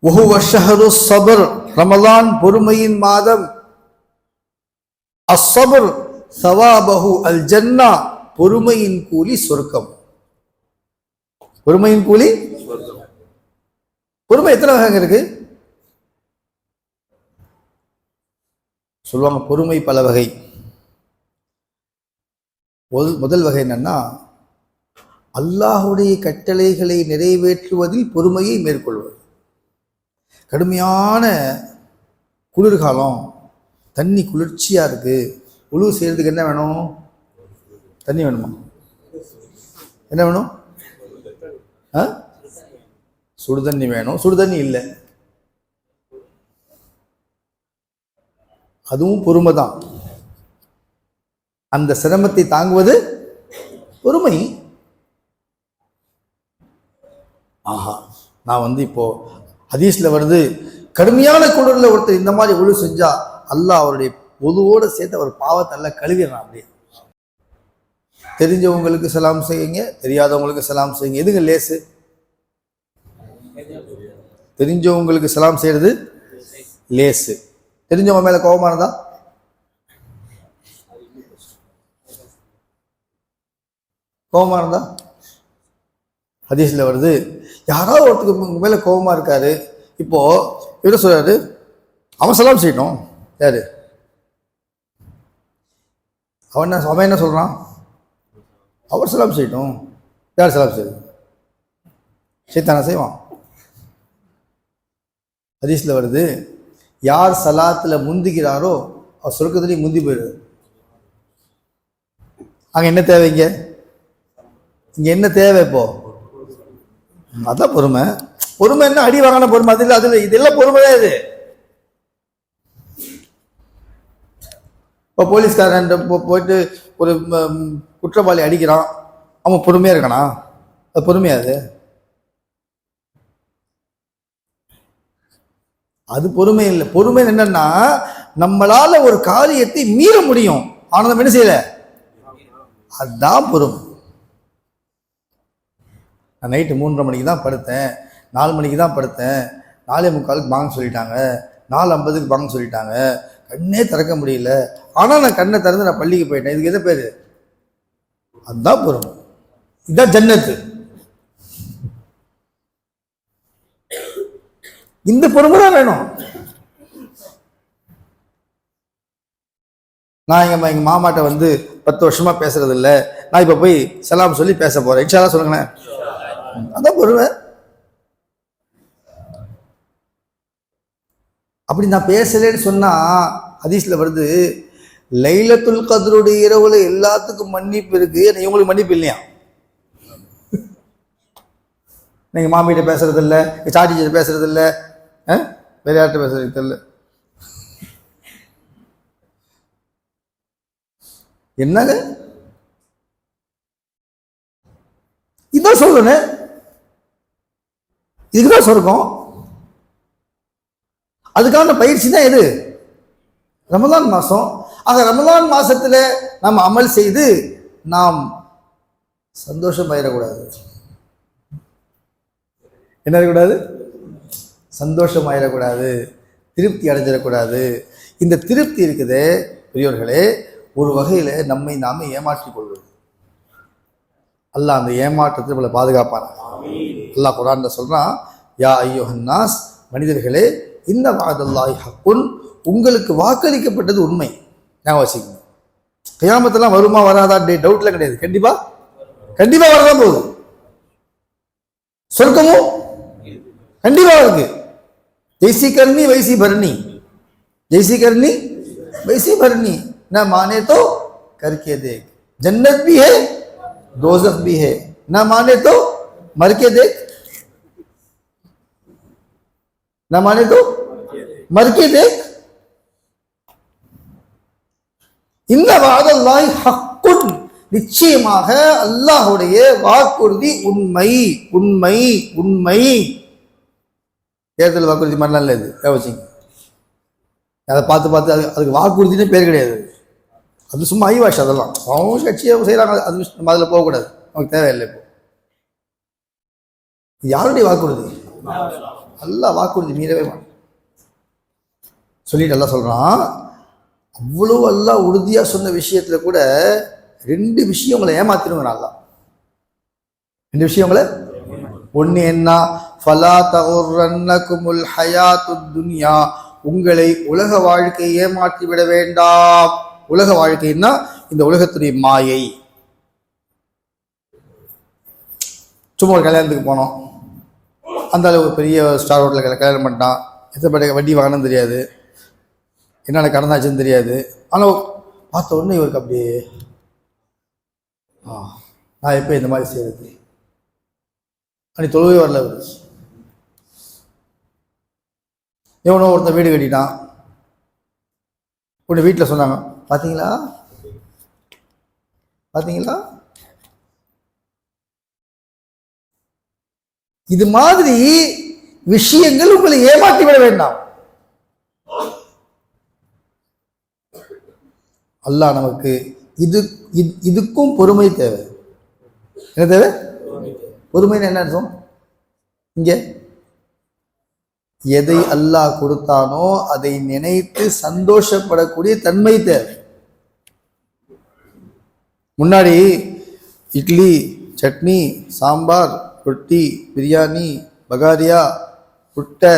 வஹுவ ஷஹரு ஸப்ர், ரமலான் பொறுமையின் மாதம். அஸ்ஸப்ர் ஸவாபஹு அல் ஜன்னா, பொறுமையின் கூலி சொர்க்கம். பொறுமையின் கூலி. பொறுமை எத்தனை வகைங்க இருக்கு சொல்லுவாங்க? பொறுமை பல வகை. முதல் வகை என்னன்னா, அல்லாஹுடைய கட்டளைகளை நிறைவேற்றுவதில் பொறுமையை மேற்கொள்வது. கடுமையான குளிர்காலம், தண்ணி குளிர்ச்சியா இருக்கு, உழவு செய்யறதுக்கு என்ன வேணும்? தண்ணி வேணுமா? என்ன வேணும்? சுடுதண்ணி வேணும். சுடுதண்ணி இல்லை, அதுவும் பொறுமை தான். அந்த சிரமத்தை தாங்குவது பொறுமை. ஆஹா, நான் இப்போ ஹதீஸ்ல வருது, கடுமையான குளிர்ல ஒருத்தர் இந்த மாதிரி ஒழு செஞ்சா அல்லாஹ் அவருடைய பொதுவோட சேர்த்து அவர் பாவத்தை எல்லாம் கழுவிடுறான். அப்படியே தெரிஞ்சவங்களுக்கு சலாம் செய்யுங்க, தெரியாதவங்களுக்கு சலாம் செய்யுங்க. எதுங்க லேசு? தெரிஞ்சவங்களுக்கு சலாம் செய்யறது லேசு. தெரிஞ்சவங்க மேல கோபமா இருந்தா ஹதீஸ்ல வருது, யாராவது ஒருத்தருக்கு மேல கோபமா இருக்காரு, இப்போ என்ன சொல்றாரு? அவன் சலாம் செய்யணும். யாரு அவன் என்ன சொல்றான்? அவர் சலாம் செய்யட்டும். யார் சலாம் செய்யும்? சைத்தானா செய்வான். ஹதீஸ்ல வருது, யார் சலாத்துல முந்திக்கிறாரோ அவர் சொர்க்கத்திலேயே முந்தி போயிடுது. அங்க என்ன தேவைங்க? இங்க என்ன தேவை? இப்போ அதான் பொறுமை. பொறுமை என்ன? அடி வாங்கின பொறுமை அது இல்லை. அதுல இதெல்லாம் பொறுமைதான். இது இப்போ போலீஸ்காரன் போயிட்டு ஒரு குற்றவாளி அடிக்கிறான், அவன் பொறுமையா இருக்கானா? அது பொறுமையா? அது பொறுமை இல்லை. பொறுமை என்னன்னா, நம்மளால ஒரு காரியத்தை மீற முடியும், ஆனா நம்ம என்ன செய்யல, அதுதான் பொறுமை. நான் நைட்டு 3:30 மணிக்கு தான் படுத்தேன், 4 மணிக்கு தான் படுத்தேன், 4:45 பாங்க சொல்லிட்டாங்க, 4:50 பாங்க சொல்லிட்டாங்க, கண்ணே திறக்க முடியல, ஆனா நான் கண்ணை திறந்து நான் பள்ளிக்கு போயிட்டேன். இதுக்கு எதை பேரு? அதுதான் பொறுமை. இதுதான் ஜன்னத்து. இந்த பொறுமை தான் வேணும். நான் எங்க மாமாட்ட 10 வருஷமா பேசுறது இல்லை, நான் இப்ப போய் சலாம் சொல்லி பேச போறேன், இன்ஷா அல்லாஹ் சொல்லுங்களேன். அதான் பொறுமை. அப்படி நான் பேசலேன்னு சொன்னா ஹதீஸ்ல வருது, லைலத்துல் கத்ருடைய இரவுல எல்லாத்துக்கும் மன்னிப்பு இருக்கு, இவங்களுக்கு மன்னிப்பு இல்லையா? நீங்க மாமியிட்ட பேசுறது இல்லை, சாட்டிகிட்ட பேசுறது இல்லை, விளையாட்டு பேசுறது இல்லை. என்னங்க இதான் சொல்லணும், இதுக்குதான் சொர்க்கம். அதுக்கான பயிற்சி தான் எது? ரமலான் மாசம். ஆக ரமலான் மாசத்துல நாம் அமல் செய்து நாம் சந்தோஷம் ஆயிடக்கூடாது. என்ன இருக்கக்கூடாது? சந்தோஷம் ஆயிடக்கூடாது, திருப்தி அடைஞ்சிடக்கூடாது. இந்த திருப்தி இருக்குது பெரியவர்களே, ஒரு வகையில நம்மை நாம ஏமாற்றிக் கொள்வது. அல்லாஹ் அந்த ஏமாற்றத்தை நம்மளை பாதுகாப்பான. அல்லாஹ் குர்ஆன்ல சொல்றான், யா அய்யுஹன்னாஸ், மனிதர்களே, இன்ன வஅதல்லாஹி ஹக்குன், உங்களுக்கு வாக்களிக்கப்பட்டது உண்மை. ஞாபகம் வச்சுக்கோங்க. கியாமத்தெல்லாம் வருமா வராதா டவுட்ல கிடையாது, கண்டிப்பா கண்டிப்பா வரதான் போகுது. சொர்க்கமும் கண்டிப்பா இருக்கு. जैसी करनी वैसी भरनी, जैसी करनी वैसी भरनी, ना माने तो करके देख। जन्नत भी है, दोज़ख भी है, ना माने तो मर के देख, ना माने तो मर के देख। இந்த வஅதல்லாஹி ஹக்குன், நிச்சயமாக அல்லாஹ்வுடைய வாக்குறுதி உண்மை உண்மை உண்மை. தேர்தல் வாக்குறுதி மாதிரிலாம் இல்லை இது, யோசிங்க. அதை பார்த்து பார்த்து அதுக்கு வாக்குறுதினே பேர் கிடையாது. அது சும்மா ஐவாஷ். அதெல்லாம் அவங்க கட்சியை செய்கிறாங்க, அது நம்ம அதில் போகக்கூடாது, நமக்கு தேவையில்லை. இப்போ யாருடைய வாக்குறுதி? அல்லாஹ் வாக்குறுதி மீறவே மாட்டோம் சொல்லிட்டு எல்லாம் சொல்கிறான். அவ்வளோ அல்லாஹ் உறுதியாக சொன்ன விஷயத்துல கூட 2 விஷயங்களை ஏமாத்திருங்கிறான். 2 விஷயங்களை. ஒன்று என்ன? ஃபலா தகுர்ரன்னகுமுல் ஹயாத்துத் துன்யா, உங்களை உலக வாழ்க்கை ஏமாற்றி விட வேண்டாம். உலக வாழ்க்கைன்னா இந்த உலகத்துடைய மாயை. சும்மா ஒரு கல்யாணத்துக்கு போனோம், அந்த அளவு பெரிய ஸ்டார் ஹோட்டலில் கல்யாணம் பண்ணிட்டான், எத்தனை வட்டி வாங்கணும்னு தெரியாது, என்னென்ன கடந்தாச்சுன்னு தெரியாது. ஆனால் பார்த்த உடனே இவருக்கு அப்படியே நான் எப்போ இந்த மாதிரி செய்யறது, அன்னைக்கு தொழுவே வரல. எவனோ ஒருத்தன் வீடு கட்டிட்டான், உடனே வீட்டில் சொன்னாங்க, பார்த்தீங்களா பார்த்தீங்களா. இது மாதிரி விஷயங்கள் உங்களை ஏமாற்றி விட வேண்டாம். அல்லாஹ் நமக்கு இதுக்கும் பொறுமை தேவை. என்ன தேவை? பொறுமைன்னு என்ன அர்த்தம்? இங்க எதை அல்லாஹ் கொடுத்தானோ அதை நினைத்து சந்தோஷப்படக்கூடிய தன்மை தேவை. முன்னாடி இட்லி, சட்னி, சாம்பார், ரொட்டி, பிரியாணி, பகாரியா, புட்டை,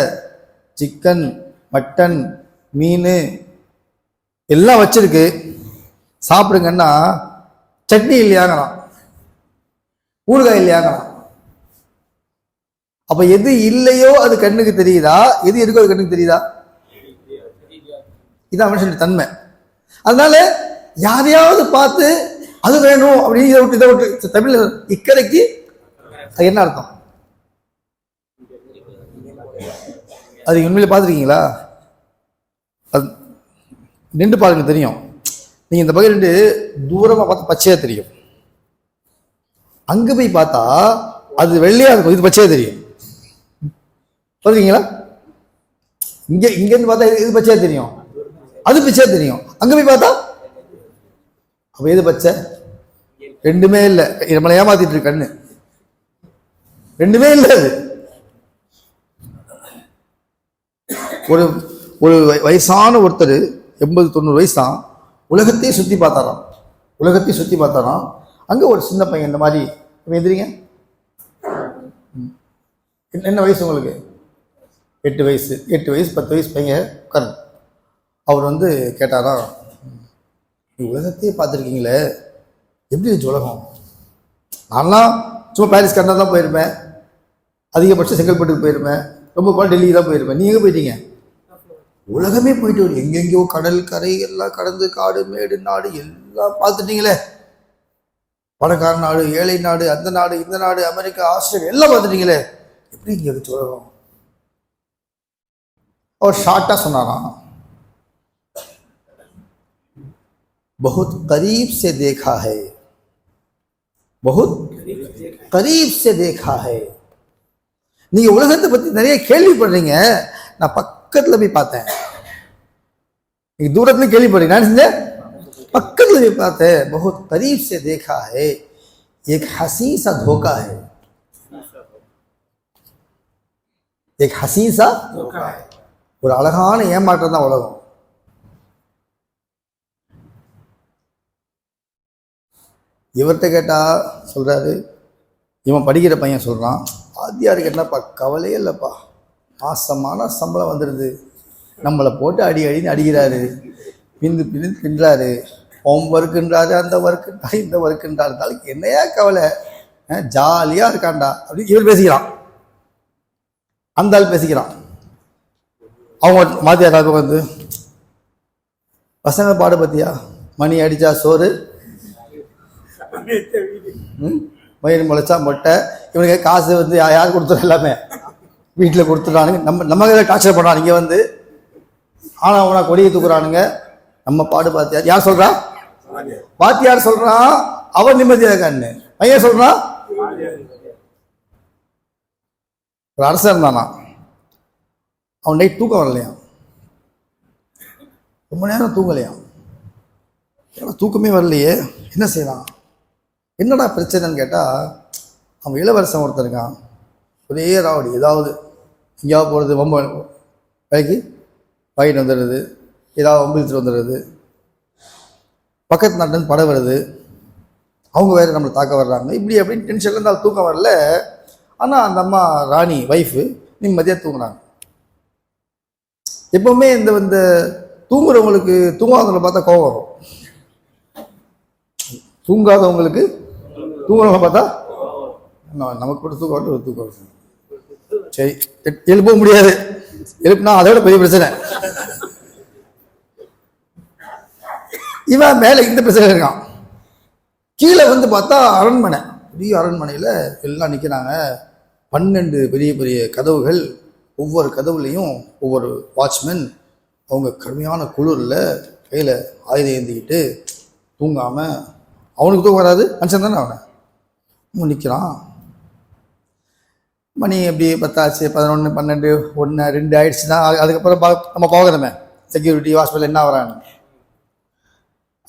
சிக்கன், மட்டன், மீன் எல்லாம் வச்சிருக்கு, சாப்பிடுங்கன்னா சட்னி இல்லையாங்கலாம், ஊறுகாய் இல்லையாங்கலாம். அப்ப எது இல்லையோ அது கண்ணுக்கு தெரியுதா, எது இருக்கோ அது கண்ணுக்கு தெரியுதா? இதான் மனுஷனுடைய தன்மை. அதனால யாரையாவது பார்த்து அது வேணும் அப்படின்னு இதை விட்டு தமிழ்ல இக்கரைக்கு அது என்ன அர்த்தம்? அது உண்மையில பார்த்துருக்கீங்களா? அது நின்று பாருங்க, தெரியும். நீங்க இந்த பக்கம் நின்று தூரமா பார்த்து பச்சையா தெரியும், அங்க போய் பார்த்தா அது வெள்ளையா இருக்கும், இது பச்சையா தெரியும். பார்த்துருக்கீங்களா? இங்க இருந்து பார்த்தா இது பச்சையா தெரியும், அது பச்சையா தெரியும். அங்க போய் பார்த்தா அப்ப எது பச்சை? ரெண்டுமே இல்லை. நம்மளை ஏமாத்திட்டு இருக்கு கண்ணு, ரெண்டுமே இல்லை. அது ஒரு ஒரு வயசான ஒருத்தர் 80-90 வயசு தான், உலகத்தையும் சுற்றி பார்த்தாராம். உலகத்தையும் சுற்றி பார்த்தாராம். அங்கே ஒரு சின்ன பையன் இந்த மாதிரி எந்திரிங்க, என்ன வயசு உங்களுக்கு? 8 வயசு 10 வயசு பையன் உட்காரு. அவர் வந்து கேட்டாராம், உலகத்தையே பார்த்துருக்கீங்களே, எப்படி இருந்துச்சு உலகம்? நான்லாம் சும்மா பாரிஸ் கண்டா தான் போயிருப்பேன், அதிகபட்சம் செங்கல்பட்டுக்கு போயிருப்பேன், ரொம்ப போல டெல்லிக்கு தான் போயிருப்பேன். நீங்க எங்கே போயிட்டீங்க? உலகமே போயிட்டு வரும். எங்கெங்கயோ கடல் கரை எல்லாம் கடந்து காடு மேடு நாடு எல்லாம் பார்த்துட்டீங்களே. பணக்கார நாடு, ஏழை நாடு, அந்த நாடு, இந்த நாடு, அமெரிக்கா, ஆஸ்திரேலியா எல்லாம் பார்த்துட்டீங்களே. எப்படி இங்க இருக்கு உலகம்? அவர் ஷார்ட்டா சொன்னாராம், बहुत करीब से देखा है, बहुत करीब से देखा है. நீங்க உலகத்தை பத்தி நிறைய கேள்விப்படுறீங்க, நான் பக்கத்துல போய் பார்த்தேன். நீங்க தூரத்துல கேள்விப்படுறீங்க, நான் செஞ்சேன் पक्कल भी बात है, बहुत करीब से देखा है, एक हसी सा धोखा है, एक हसी सा धोखा है. ஒரு அழகான ஏமாற்றம் தான் உலகம். இவர்கிட்ட கேட்டா சொல்றாரு, இவன் படிக்கிற பையன் சொல்றான், ஆதியாருக்கு என்னப்பா கவலையே இல்லைப்பா, மாசமான சம்பளம் வந்துடுது, நம்மளை போட்டு அடி அடின்னு அடிக்கிறாரு, பிந்து பிந்து பின்றாரு, ஹோம் ஒர்க்குன்றாரு, அந்த ஒர்க்குன்றாரு, இந்த ஒர்க்குன்றாரு, நாளைக்கு என்னையா கவலை, ஜாலியாக இருக்காண்டா அப்படின்னு இவர் பேசிக்கிறான். அந்த ஆள் பேசிக்கிறான். அவங்க மாத்தியார் வந்து, பசங்க பாடு பத்தியா, மணி அடிச்சா சோறு, மயிர் முளைச்சா மொட்டை, இவனுக்கு காசு வந்து யார் கொடுத்துரும், எல்லாமே வீட்டில் கொடுத்துட்டானுங்க. நம்ம டார்ச்சர் பண்ணுறான். இங்கே வந்து ஆனால் அவனா கொடியை தூக்குறானுங்க. நம்ம பாடு பாத்தியார் யார் சொல்றா? பாத்தியார் சொல்றான் அவன் நிம்மதியாக இருக்கான்னு. பையன் சொல்றான், ஒரு அரசர் இருந்தானா, அவன் நைட் தூக்கம் வரலையா, ரொம்ப நேரம் தூங்கலையா, தூக்கமே வரலையே, என்ன செய்யலாம், என்னடா பிரச்சனைன்னு கேட்டால், அவன் இளவரசன் ஒருத்தர் இருக்கான், ஒரே ராவடி, ஏதாவது எங்கேயாவது போகிறது, ரொம்ப வேலைக்கு வாங்கிட்டு வந்துடுறது, ஏதாவது வம்பு இழுத்துட்டு வந்துடுறது, பக்கத்து நாட்டிலேருந்து படம் வருது, அவங்க வேறு நம்மளை தாக்க வர்றாங்க, இப்படி அப்படின்னு டென்ஷன்ல இருந்தால் தூக்கம் வரல. ஆனால் அந்த அம்மா ராணி வைஃபு நிம்மதியாக தூங்குறாங்க. எப்பவுமே இந்த தூங்குறவங்களுக்கு தூங்காதவங்களை பார்த்தா கோபம் வரும், தூங்காதவங்களுக்கு தூங்குறவங்களை பார்த்தா நமக்கு கூட தூக்கம் வரல, ஒரு தூக்கம் வரும். சரி, எழுப்ப முடியாது, எழுப்புனா அதோட பெரிய பிரச்சனை. இவன் மேலே இந்த பிரச்சனை இருக்கான். கீழே வந்து பார்த்தா அரண்மனை, பெரிய அரண்மனையில் எல்லாம் நிற்கிறாங்க. 12 பெரிய பெரிய கதவுகள், ஒவ்வொரு கதவுலையும் ஒவ்வொரு வாட்ச்மேன், அவங்க கடுமையான குளிரில் கையில் ஆயுதம் ஏந்திக்கிட்டு தூங்காமல், அவனுக்கு தூக்கம் வராது, மனுஷன் தானே அவனை, அவன் நிற்கிறான். மணி எப்படி 10 ஆச்சு, 11, 12, 1, 2 ஆயிடுச்சுன்னா அதுக்கப்புறம் நம்ம பார்க்குறோமே செக்யூரிட்டி ஹாஸ்பிட்டல் என்ன வரான்னு.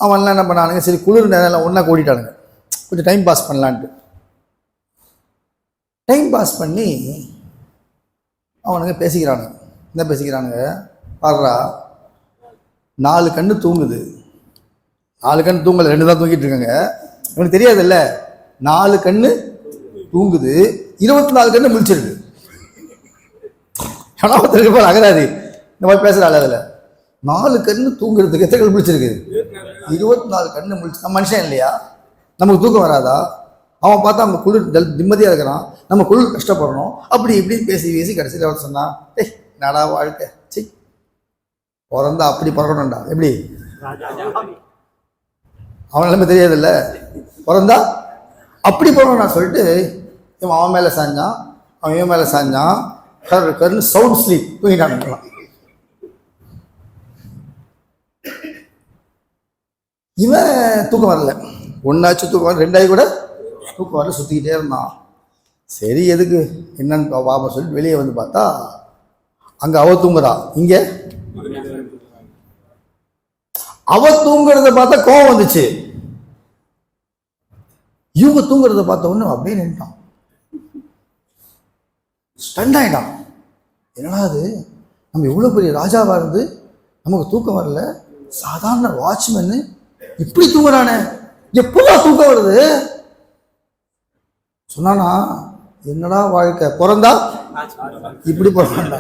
அவன்லாம் என்ன பண்ணானுங்க, சரி குளிர் நேரம் ஒன்றா கூட்டிட்டானுங்க, கொஞ்சம் டைம் பாஸ் பண்ணலான்ட்டு. டைம் பாஸ் பண்ணி அவனுங்க பேசிக்கிறானுங்க. என்ன பேசிக்கிறானுங்க, பாடுறா 4 கண்ணு தூங்குது, 4 கண்ணு தூங்கலை, 2 தான் தூங்கிட்டு இருக்காங்க. இவனுக்கு தெரியாது இல்லை, 4 கண்ணு தூங்குது, 24 கண்ணு முழிச்சிருக்கு. ஆனால் ஒருத்தருக்கு போல அகராதி இந்த மாதிரி பேசுகிறாள். அதில் 4 கண்ணு தூங்குறதுக்கு எத்தனை கண் முழிச்சிருக்கு, 24 கண்ணு முழிச்சு. நம்ம மனுஷன் இல்லையா, நமக்கு தூக்கம் வராதா? அவன் பார்த்தா அவங்க குளிர் நிம்மதியாக இருக்கிறான், நம்ம குளிர் கஷ்டப்படுறோம், அப்படி இப்படின்னு பேசி பேசி கடைசியில் அவர் சொன்னான், ஏய் நடா வாழ்க்கை, சி பிறந்தா அப்படி பிறக்கணும்டா, எப்படி அவன் எல்லாமே தெரியாதுல்ல, பிறந்தா அப்படி பிறக்கணும் நான் சொல்லிட்டு இவன் அவன் மேலே சாஞ்சான், அவன் இவன் மேலே சாஞ்சான், கருன்னு சவுண்ட் ஸ்லீப் தூங்கிட்டான். இவன் தூக்கம் வரல, 1ஆச்சு தூக்கம் வரல, 2ஆயி கூட தூக்கம் வரல, சுற்றிக்கிட்டே இருந்தான். சரி எதுக்கு என்னன்னு பாப்பா சொல்லிட்டு வெளியே வந்து பார்த்தா அங்கே அவ தூங்குறா, இங்கே அவ தூங்குறத பார்த்தா கோவம் வந்துச்சு, இவங்க தூங்குறத பார்த்த உடனே அப்படியே நின்ட்டான், ஸ்டண்ட் ஆயிட்டான். என்னடா அது, நம்ம இவ்வளோ பெரிய ராஜாவாக இருந்து நமக்கு தூக்கம் வரல, சாதாரண வாட்ச்மேனு இப்படி தூங்குறானே, எப்போவா தூக்கம் வருது சொன்னானா. என்னடா வாழ்க்கை, பிறந்தா இப்படி பிறந்தா.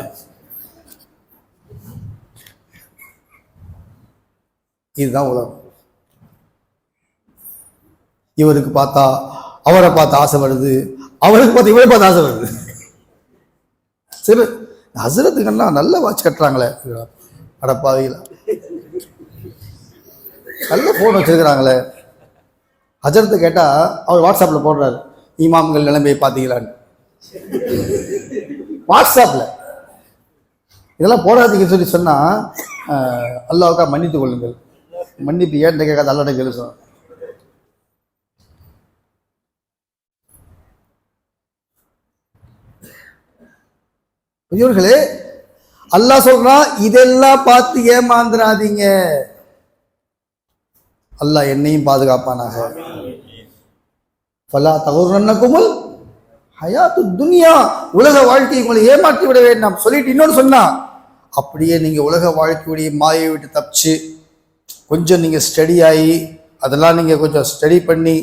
இதுதான் உலகம். இவருக்கு பார்த்தா அவரை பார்த்து ஆசை வருது, அவருக்கு பார்த்து இவரை பார்த்து ஆசை வருது. சரி, ஹசரத்துக்கெல்லாம் நல்ல வாட்ச் கட்டுறாங்களே, அடப்பாவீங்களா, நல்ல ஃபோன் வச்சிருக்கிறாங்களே. ஹஜரத்தை கேட்டால் அவர் வாட்ஸ்அப்பில் போடுறாரு, இமாம்கள் நிலைமையை பார்த்தீங்களான்னு. வாட்ஸ்அப்பில் இதெல்லாம் போடாதீங்கன்னு சொல்லி சொன்னால் அல்லாவுக்கா மன்னித்து கொள்ளுங்கள். மன்னிப்பு ஏன் கேட்காது, அல்லாட்ட கேள்வி சொன்ன. பெரியவர்களே, அல்லாஹ் சொல்றான், இதெல்லாம் பார்த்து ஏமாந்துடாதீங்க. அல்லாஹ் என்னையும் பாதுகாப்பானாக. ஃபலா தகுர்ரன்னகுமுல் ஹயாத்து துன்யா, உலக வாழ்க்கை உங்களை ஏமாற்றி விட வேண்டாம் சொல்லிட்டு இன்னொன்று சொன்னா, அப்படியே நீங்க உலக வாழ்க்கையுடைய மாயை விட்டு தப்பிச்சு கொஞ்சம் நீங்க ஸ்டடி ஆகி அதெல்லாம் நீங்க கொஞ்சம் ஸ்டடி பண்ணி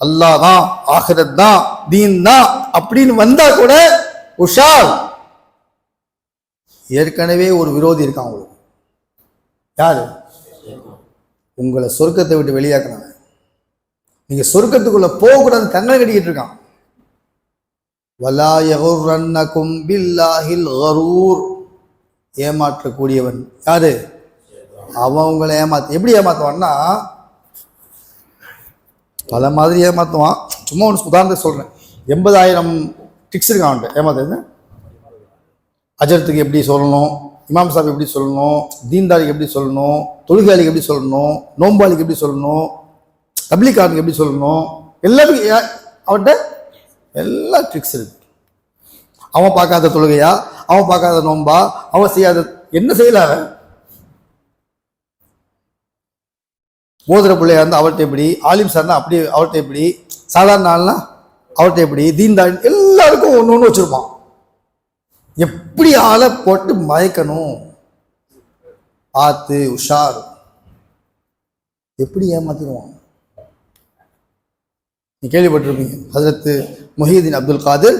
அல்லாஹ் தான், ஆகிரத் தான், தீன் தான் அப்படின்னு வந்தா கூட உஷார். ஏற்கனவே ஒரு விரோதி இருக்கான் உங்களுக்கு. யாரு? உங்களை சொர்க்கத்தை விட்டு வெளியாக்குறாங்க. நீங்க சொர்க்கத்துக்குள்ள போகக்கூடாது கண்ணை கட்டிக்கிட்டு இருக்கான். வலா யகுர்ரன்னகும் பில்லாஹில் கரூர், ஏமாற்றக்கூடியவன் யாரு? அவன் உங்களை எப்படி ஏமாத்துவான்னா பல மாதிரி ஏமாத்துவான். சும்மா ஒன்று உதாரணத்தை சொல்றேன். 80,000 ட்ரிக்ஸ் இருக்கான் அவன்கிட்ட ஏமாத்துறது. அஜரத்துக்கு எப்படி சொல்லணும், இமாம் சாப் எப்படி சொல்லணும், தீன்தாரிக்கு எப்படி சொல்லணும், தொழுகையாளிக்கு எப்படி சொல்லணும், நோம்பாளிக்கு எப்படி சொல்லணும், தப்லீகாருக்கு எப்படி சொல்லணும், எல்லாத்துக்கும் அவன்கிட்ட எல்லா ட்ரிக்ஸ் இருக்கு. அவன் பார்க்காத தொழுகையா, அவன் பார்க்காத நோம்பா, அவன் செய்யாத என்ன செய்யல. மோதிர பிள்ளையா இருந்தால் அவர்கிட்ட எப்படி, ஆலிம் சார்னா அப்படி அவர்கிட்ட எப்படி, சாதாரண ஆள்னா அவர்கிட்ட எப்படி, தீன்தாரி எல்லாருக்கும் ஒன்று ஒன்று வச்சிருப்பான். எப்படி ஆளை போட்டு மயக்கணும் பார்த்து உஷார். எப்படி ஏமாத்திடுவான். நீ கேள்விப்பட்டிருப்பீங்க, ஹஜரத் முஹியுத்தீன் அப்துல் காதிர்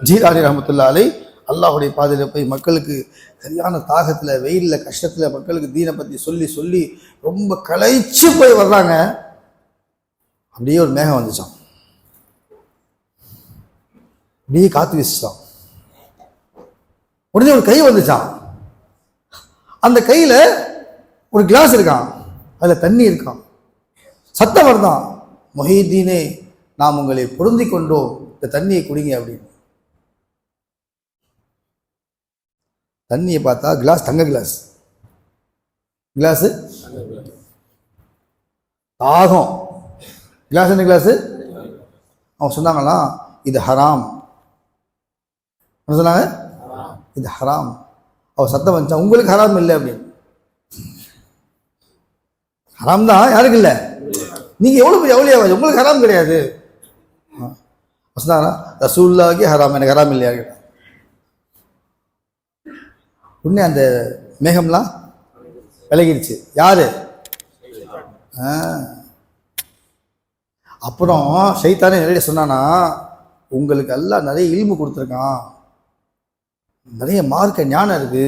ஜீலானி ரஹ்மத்துல்லாஹி அலைஹி அல்லாஹுடைய பாதையில் போய் மக்களுக்கு சரியான தாகத்தில், வெயிலில், கஷ்டத்தில் மக்களுக்கு தீனை பற்றி சொல்லி சொல்லி ரொம்ப களைச்சு போய் வர்றாங்க. அப்படியே ஒரு மேகம் வந்துச்சான், அப்படியே காற்று வீசிச்சான். உடனே ஒரு கை வந்துச்சான். அந்த கையில் ஒரு கிளாஸ் இருக்கான், அதில் தண்ணி இருக்கான். சத்தம் வருதான், முஹியுத்தீனே நாம் உங்களை பொருந்தி கொண்டோம், இந்த தண்ணியை குடிங்க அப்படின்னு. தண்ணியை பார்த்தா கிளாஸ் தங்க கிளாஸ், கிளாஸு தாகம். கிளாஸ் என்ன கிளாஸு? அவங்க சொன்னாங்களாம் இது ஹராம். என்ன சொன்னாங்க? இது ஹராம். அவ சத்தம் வந்துச்சா, உங்களுக்கு ஹராம் இல்லை அப்படின்னு. ஹராம் தான், யாருக்கு இல்லை? நீங்க எவ்வளவு எவ்வளோ உங்களுக்கு ஹராம் கிடையாது. ரசூலுல்லாஹ்க்கு ஹராம், எனக்கு ஹராம் இல்லையா கேட்டா. உடனே அந்த மேகம்லாம் விலகிடுச்சு. யாரு? அப்புறம் ஷைத்தானே நிறைய சொன்னானா, உங்களுக்கு எல்லாம் நிறைய இல்மு கொடுத்துருக்கான், நிறைய மார்க்க ஞானம் இருக்கு,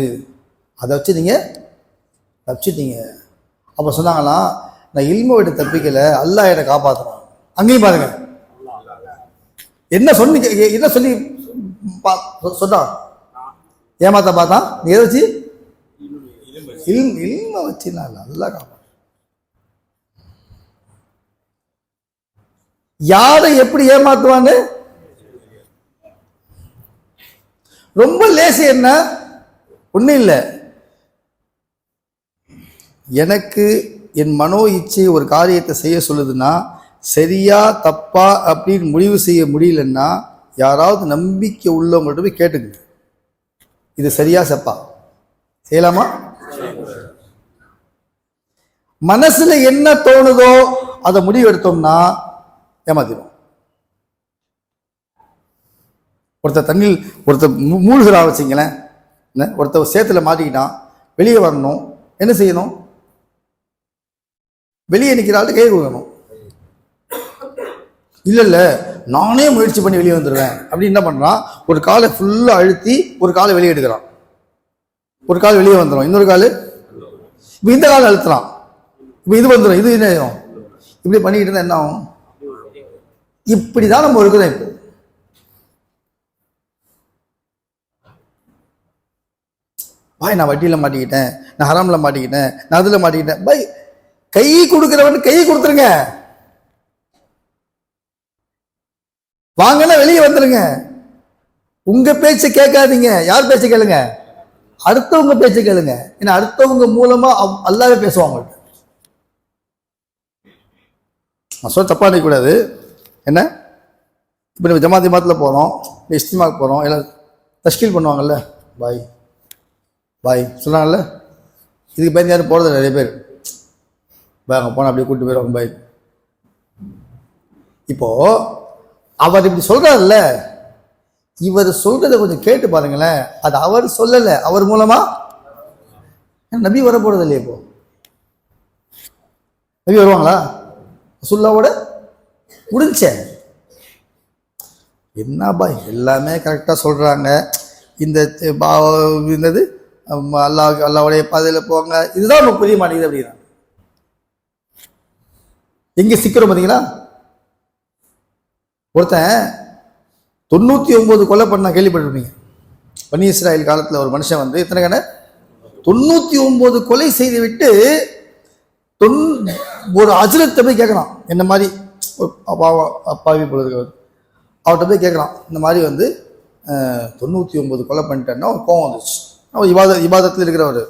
அதை வச்சு நீங்க தப்பிச்சிட்டீங்க. அப்போ சொன்னாங்களாம், நான் இல்மை விட்டு தப்பிக்கல, அல்லாஹ் என்னை காப்பாற்றுறான். அங்கேயும் பாருங்க என்ன சொல்லி சொன்னான். ஏமாத்த பார்த்தான். நீ எதை வச்சு? இல்மை வச்சு நான் நல்லா காப்பாற்ற. யாரை எப்படி ஏமாத்துவான்னு ரொம்ப லேசு. என்ன ஒன்றும் இல்லை, எனக்கு என் மனோ இச்சை ஒரு காரியத்தை செய்ய சொல்லுதுன்னா, சரியா தப்பா அப்படின்னு முடிவு செய்ய முடியலன்னா யாராவது நம்பிக்கை உள்ளவங்கள்ட்ட போய் கேட்டுங்க, இது சரியா செப்பா செய்யலாமா? மனசுல என்ன தோணுதோ அதை முடிவு எடுத்தோம்னா ஏமாத்திடும். ஒருத்தர் தண்ணியில் ஒருத்தர் மூழ்கிறா வச்சிங்களேன், ஒருத்தர் சேத்துல மாட்டிக்கிட்டான், வெளியே வரணும், என்ன செய்யணும்? வெளியே நிற்கிறாள் கை கொடுக்கணும். இல்ல நானே முயற்சி பண்ணி வெளியே வந்துடுவேன் அப்படின்னு என்ன பண்றான், ஒரு காலை ஃபுல்லா அழுத்தி ஒரு காலை வெளியே எடுக்கிறான், ஒரு கால் வெளியே வந்துடும், இன்னொரு கால் இப்ப இந்த கால் அழுத்துறான், இப்ப இது வந்துடும், இது என்ன ஆகும்? இப்படி பண்ணிக்கிட்டு இருந்தா என்ன ஆகும்? இப்படிதான் நம்ம இருக்கிறோம். இப்போ பாய் நான் வட்டியில் மாட்டிக்கிட்டேன், நான் ஹராமில் மாட்டிக்கிட்டேன், நான் அதில் மாட்டிக்கிட்டேன். பாய் கை கொடுக்குறவன் கை கொடுத்துருங்க, வாங்கன்னா வெளியே வந்துருங்க. உங்க பேச்சை கேட்காதீங்க, யார் பேச்சை கேளுங்க? அடுத்தவங்க பேச்சை கேளுங்க. ஏன்னா அடுத்தவங்க மூலமா அல்லாவே பேசுவாங்க. நான் சொல்ல தப்பா நினைக்கக்கூடாது. என்ன இப்போ நம்ம ஜமாத்தி மாத்தில் போகிறோம், இஸ்திமாவுக்கு போகிறோம், எல்லாம் தஷ்கீல் பண்ணுவாங்கல்ல, பாய் பாய் சொன்னாங்கல்ல. இதுக்கு பயந்து யாரும் போகிறது நிறைய பேர். பாய் அங்கே போனால் அப்படியே கூப்பிட்டு போயிடுவாங்க பாய். இப்போ அவர் இப்படி சொல்றாருல்ல, இவர் சொல்றதை கொஞ்சம் கேட்டு பாருங்களேன். அது அவர் சொல்லலை, அவர் மூலமா நபி வர போறது இல்லையா? இப்போ நபி வருவாங்களா? ரசூலுல்லாஹ்வோட முடிஞ்ச என்ன பாய் எல்லாமே கரெக்டாக சொல்றாங்க. இந்த என்னது அல்லாஹ்வுடைய பாதையில் போங்க, இதுதான் நமக்கு புரிய மாட்டேங்குது அப்படின்னா. எங்க சிக்கிறோம் பார்த்தீங்களா? ஒருத்தன் 99 கொலை பண்ண கேள்விப்பட்டிருப்பீங்க. பனி இஸ்ராயல் காலத்தில் ஒரு மனுஷன் வந்து எத்தனை கண 99 கொலை செய்து விட்டு ஒரு அஜரத்தை போய் கேட்கறான். என்ன மாதிரி அப்பாவி போல இருக்கிறவர் அவர்கிட்ட போய் கேட்கறான், இந்த மாதிரி வந்து 99 கொலை பண்ணிட்டேன்னா ஒரு கோவம் வந்துச்சு. அவர் இபாதத்தில் இருக்கிறவர்,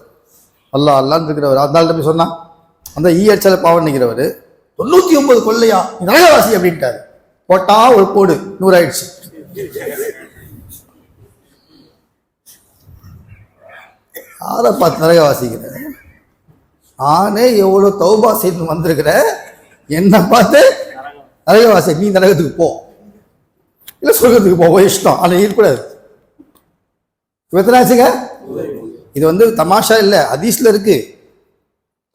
அல்லான்னு இருக்கிறவர். அதனால போய் சொன்னான், அந்த ஈயச்சல பாவம் நிற்கிறவர் 99 கொள்ளையா நரகவாசி அப்படின்ட்டாரு. போட்டா ஒரு போடு 100 ஆயிடுச்சு. யாரை பார்த்து நரகவாசிக்கிறேன்? நானே எவ்வளோ தௌபா செய்து வந்திருக்கிறேன், என்னை பார்த்து நரகவாசி, நீ நரகத்துக்கு போ, இல்லை சொர்க்கத்துக்கு போ, இஷ்டம். ஆனால் இருக்கக்கூடாது. எத்தனை ஆச்சுங்க? இது வந்து தமாஷா இல்லை, ஹதீஸ்ல இருக்கு.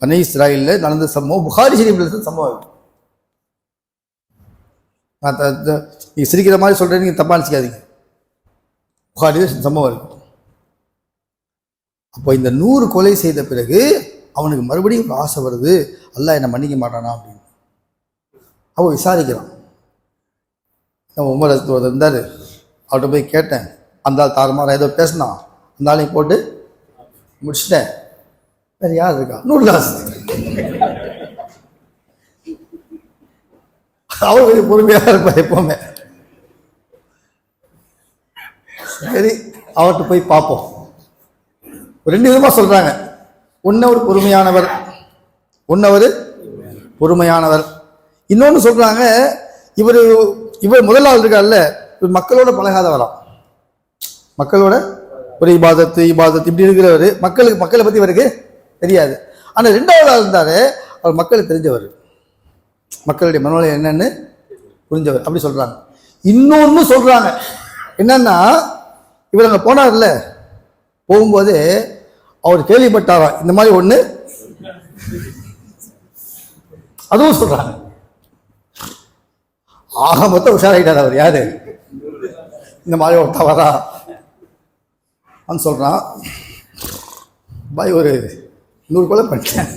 பனி இஸ்ராயல்ல நடந்த சம்பவம், புகாரி ஷரீஃப்ல சம்பவம். நீங்க சிரிக்கிற மாதிரி சொல்றேன், நீங்க தப்பா நினைச்சுக்காதீங்க. புகாரி சம்பவம் இருக்கு. அப்போ இந்த 100 கொலை செய்த பிறகு அவனுக்கு மறுபடியும் ஆசை வருது, அல்லாஹ் என்னை மன்னிக்க மாட்டானா அப்படின்னு. அவ விசாரிக்கிறான். உமர் இருந்தாரு, அவர்கிட்ட போய் கேட்டேன். அந்த ஆள் தாறுமாறா ஏதோ பேசினான், அந்த ஆளையும் போட்டு முடிச்சிட்டேன். வேற யார் இருக்கா? 100 காசு. அவர் கொஞ்சம் பொறுமையாக இருப்பா எப்பவுமே. சரி, அவர்கிட்ட போய் பார்ப்போம். 2 விதமா சொல்றாங்க. ஒன்னவர் பொறுமையானவர், இன்னொன்னு சொல்றாங்க இவர் முதலாவது இருக்கார்ல, மக்களோட பழகாதவராம். மக்களோட ஒரு இபாதத்து இப்படி இருக்கிறவர், மக்களை பத்தி இவருக்கு தெரியாது. ஆனா 2வது ஆள் இருந்தாரு, அவர் மக்களுக்கு தெரிஞ்சவர், மக்களுடைய மனநிலை என்னன்னு புரிஞ்சவர், அப்படி சொல்றாங்க. இன்னொன்னு சொல்றாங்க என்னன்னா, இவர் அங்க போனார்ல, போகும்போது அவர் கேள்விப்பட்டாரா இந்த மாதிரி ஒண்ணு, அதுவும் சொல்றாங்க. ஆக மொத்தம் உஷாராயிட்டார் அவர். யாரு? இந்த மாதிரி ஒருத்தா வரா சொல்றான், பாய் ஒரு 100 கொலை பண்ணிட்டேன்.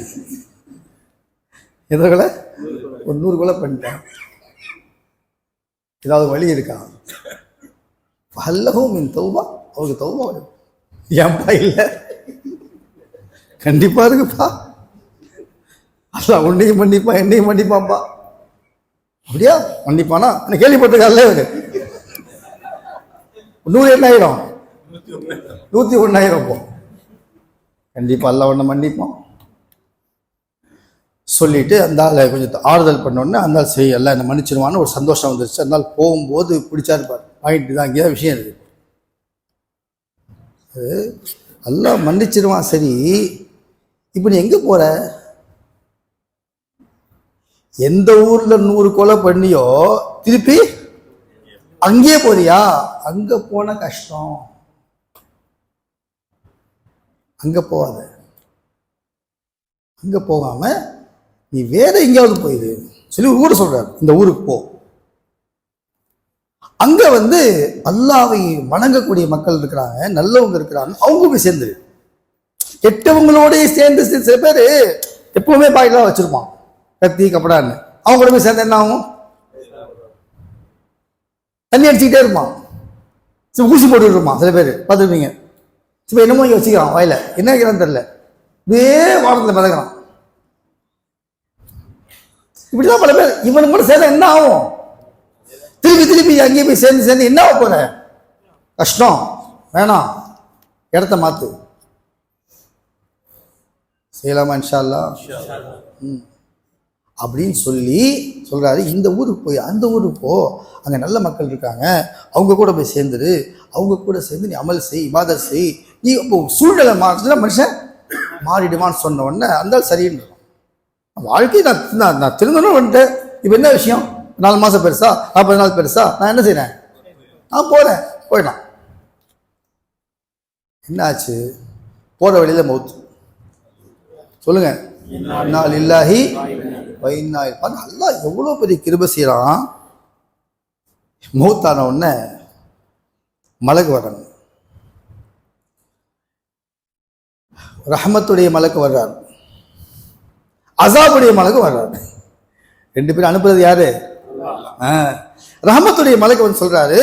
எத்தனை கொலை? ஒரு 100 கொலை பண்ணிட்டேன். ஏதாவது வழி இருக்கா? அல்லவும் மின் தௌபா, அவருக்கு தௌபா வரும். ஏன்பா இல்லை? கண்டிப்பா இருக்குப்பா. அல்லாஹ் உன்னையும் மன்னிப்பா, என்னையும் மன்னிப்பான்பா. அப்படியா? மன்னிப்பானா? கேள்விப்பட்டிருக்காருல்ல இவரு. 100 என்ன ஆயிரும்? 101 ஆயிரம். போ கண்டிப்பா அல்லாஹ் உன்னை மன்னிப்பான் சொல்லிட்டு அந்த ஆளை கொஞ்சம் ஆறுதல் பண்ணோடனே அந்த ஆள் சரி எல்லாம் என்ன மன்னிச்சிருவான்னு ஒரு சந்தோஷம் வந்துருச்சு. அந்த ஆள் போகும்போது பிடிச்சா இருப்பார், வாங்கிட்டு தான் இங்கேதான் விஷயம் இருக்கு. எல்லாம் மன்னிச்சிருவான். சரி, இப்போ நீ எங்க போற? எந்த ஊர்ல 100 கொலை பண்ணியோ திருப்பி அங்கே போறியா? அங்க போன கஷ்டம், அங்க போகாத. அங்க போகாம நீ வேற எங்கேயாவது போயிரு சொல்லி ஊரை சொல்றாரு. இந்த ஊருக்கு போ, அங்க வந்து அல்லாவை வணங்கக்கூடிய மக்கள் இருக்கிறாங்க, நல்லவங்க இருக்கிறாங்க, அவங்க போய் சேர்ந்துரு. கெட்டவங்களோட சேர்ந்து சில பேர் எப்பவுமே பாய்லாம் வச்சிருப்பான், கத்தி கப்படான்னு. அவங்க கூட போய் சேர்ந்து என்ன ஆகும்? தண்ணி அடிச்சுக்கிட்டே இருப்பான், ஊசி போட்டு இருப்பான். சில பேர் பார்த்துருப்பீங்க. இப்போ என்னமோ இங்கே வச்சுக்கிறான் வாயில, என்ன வைக்கிறான்னு தெரியல, இதே வானத்தில் மிதக்கிறான். இப்படிதான் பல பேர். இவனுக்கு கூட சேர்ந்தா என்ன ஆகும்? திருப்பி திருப்பி அங்கேயே போய் சேர்ந்து சேர்ந்து என்ன ஆக போற? கஷ்டம். வேணாம், இடத்த மாத்து. செய்யலாமா இன்ஷா அல்லாஹ்? அப்படின்னு சொல்லி சொல்றாரு. இந்த ஊருக்கு போய் அந்த ஊருக்கு போ, அங்க நல்ல மக்கள் இருக்காங்க, அவங்க கூட போய் சேர்ந்துரு, அவங்க கூட சேர்ந்து நீ அமல் செய், இபாதத் செய். நீ இப்போ சூழ்நிலை மாறினா மனுஷன் மாறிடுவான்னு சொன்ன உடனே அந்த சரின்னு வாழ்க்கை. நான் திருந்தணும் வந்துட்டேன். இப்போ என்ன விஷயம்? 4 மாதம் பெருசா, 40 நாள் பெருசா? நான் என்ன செய்யறேன்? நான் போறேன். போயிட்டான். என்ன ஆச்சு? போற வழியில மௌத். சொல்லுங்க, இன்னா லில்லாஹி வ இன்னா இலைஹி ராஜிஊன். அல்லாஹ் எவ்வளவு பெரிய கிருபை செய்யறான். மௌத்தான உடனே மலக்கு வர்றாங்க. ரஹமத்துடைய மலக்கு வர்றாரு, அஸாபுடைய மலக்கு வர்றாரு. 2 பேரும் அனுப்புறது யாரு? ரஹமத்துடைய மலக்கு வந்து சொல்றாரு,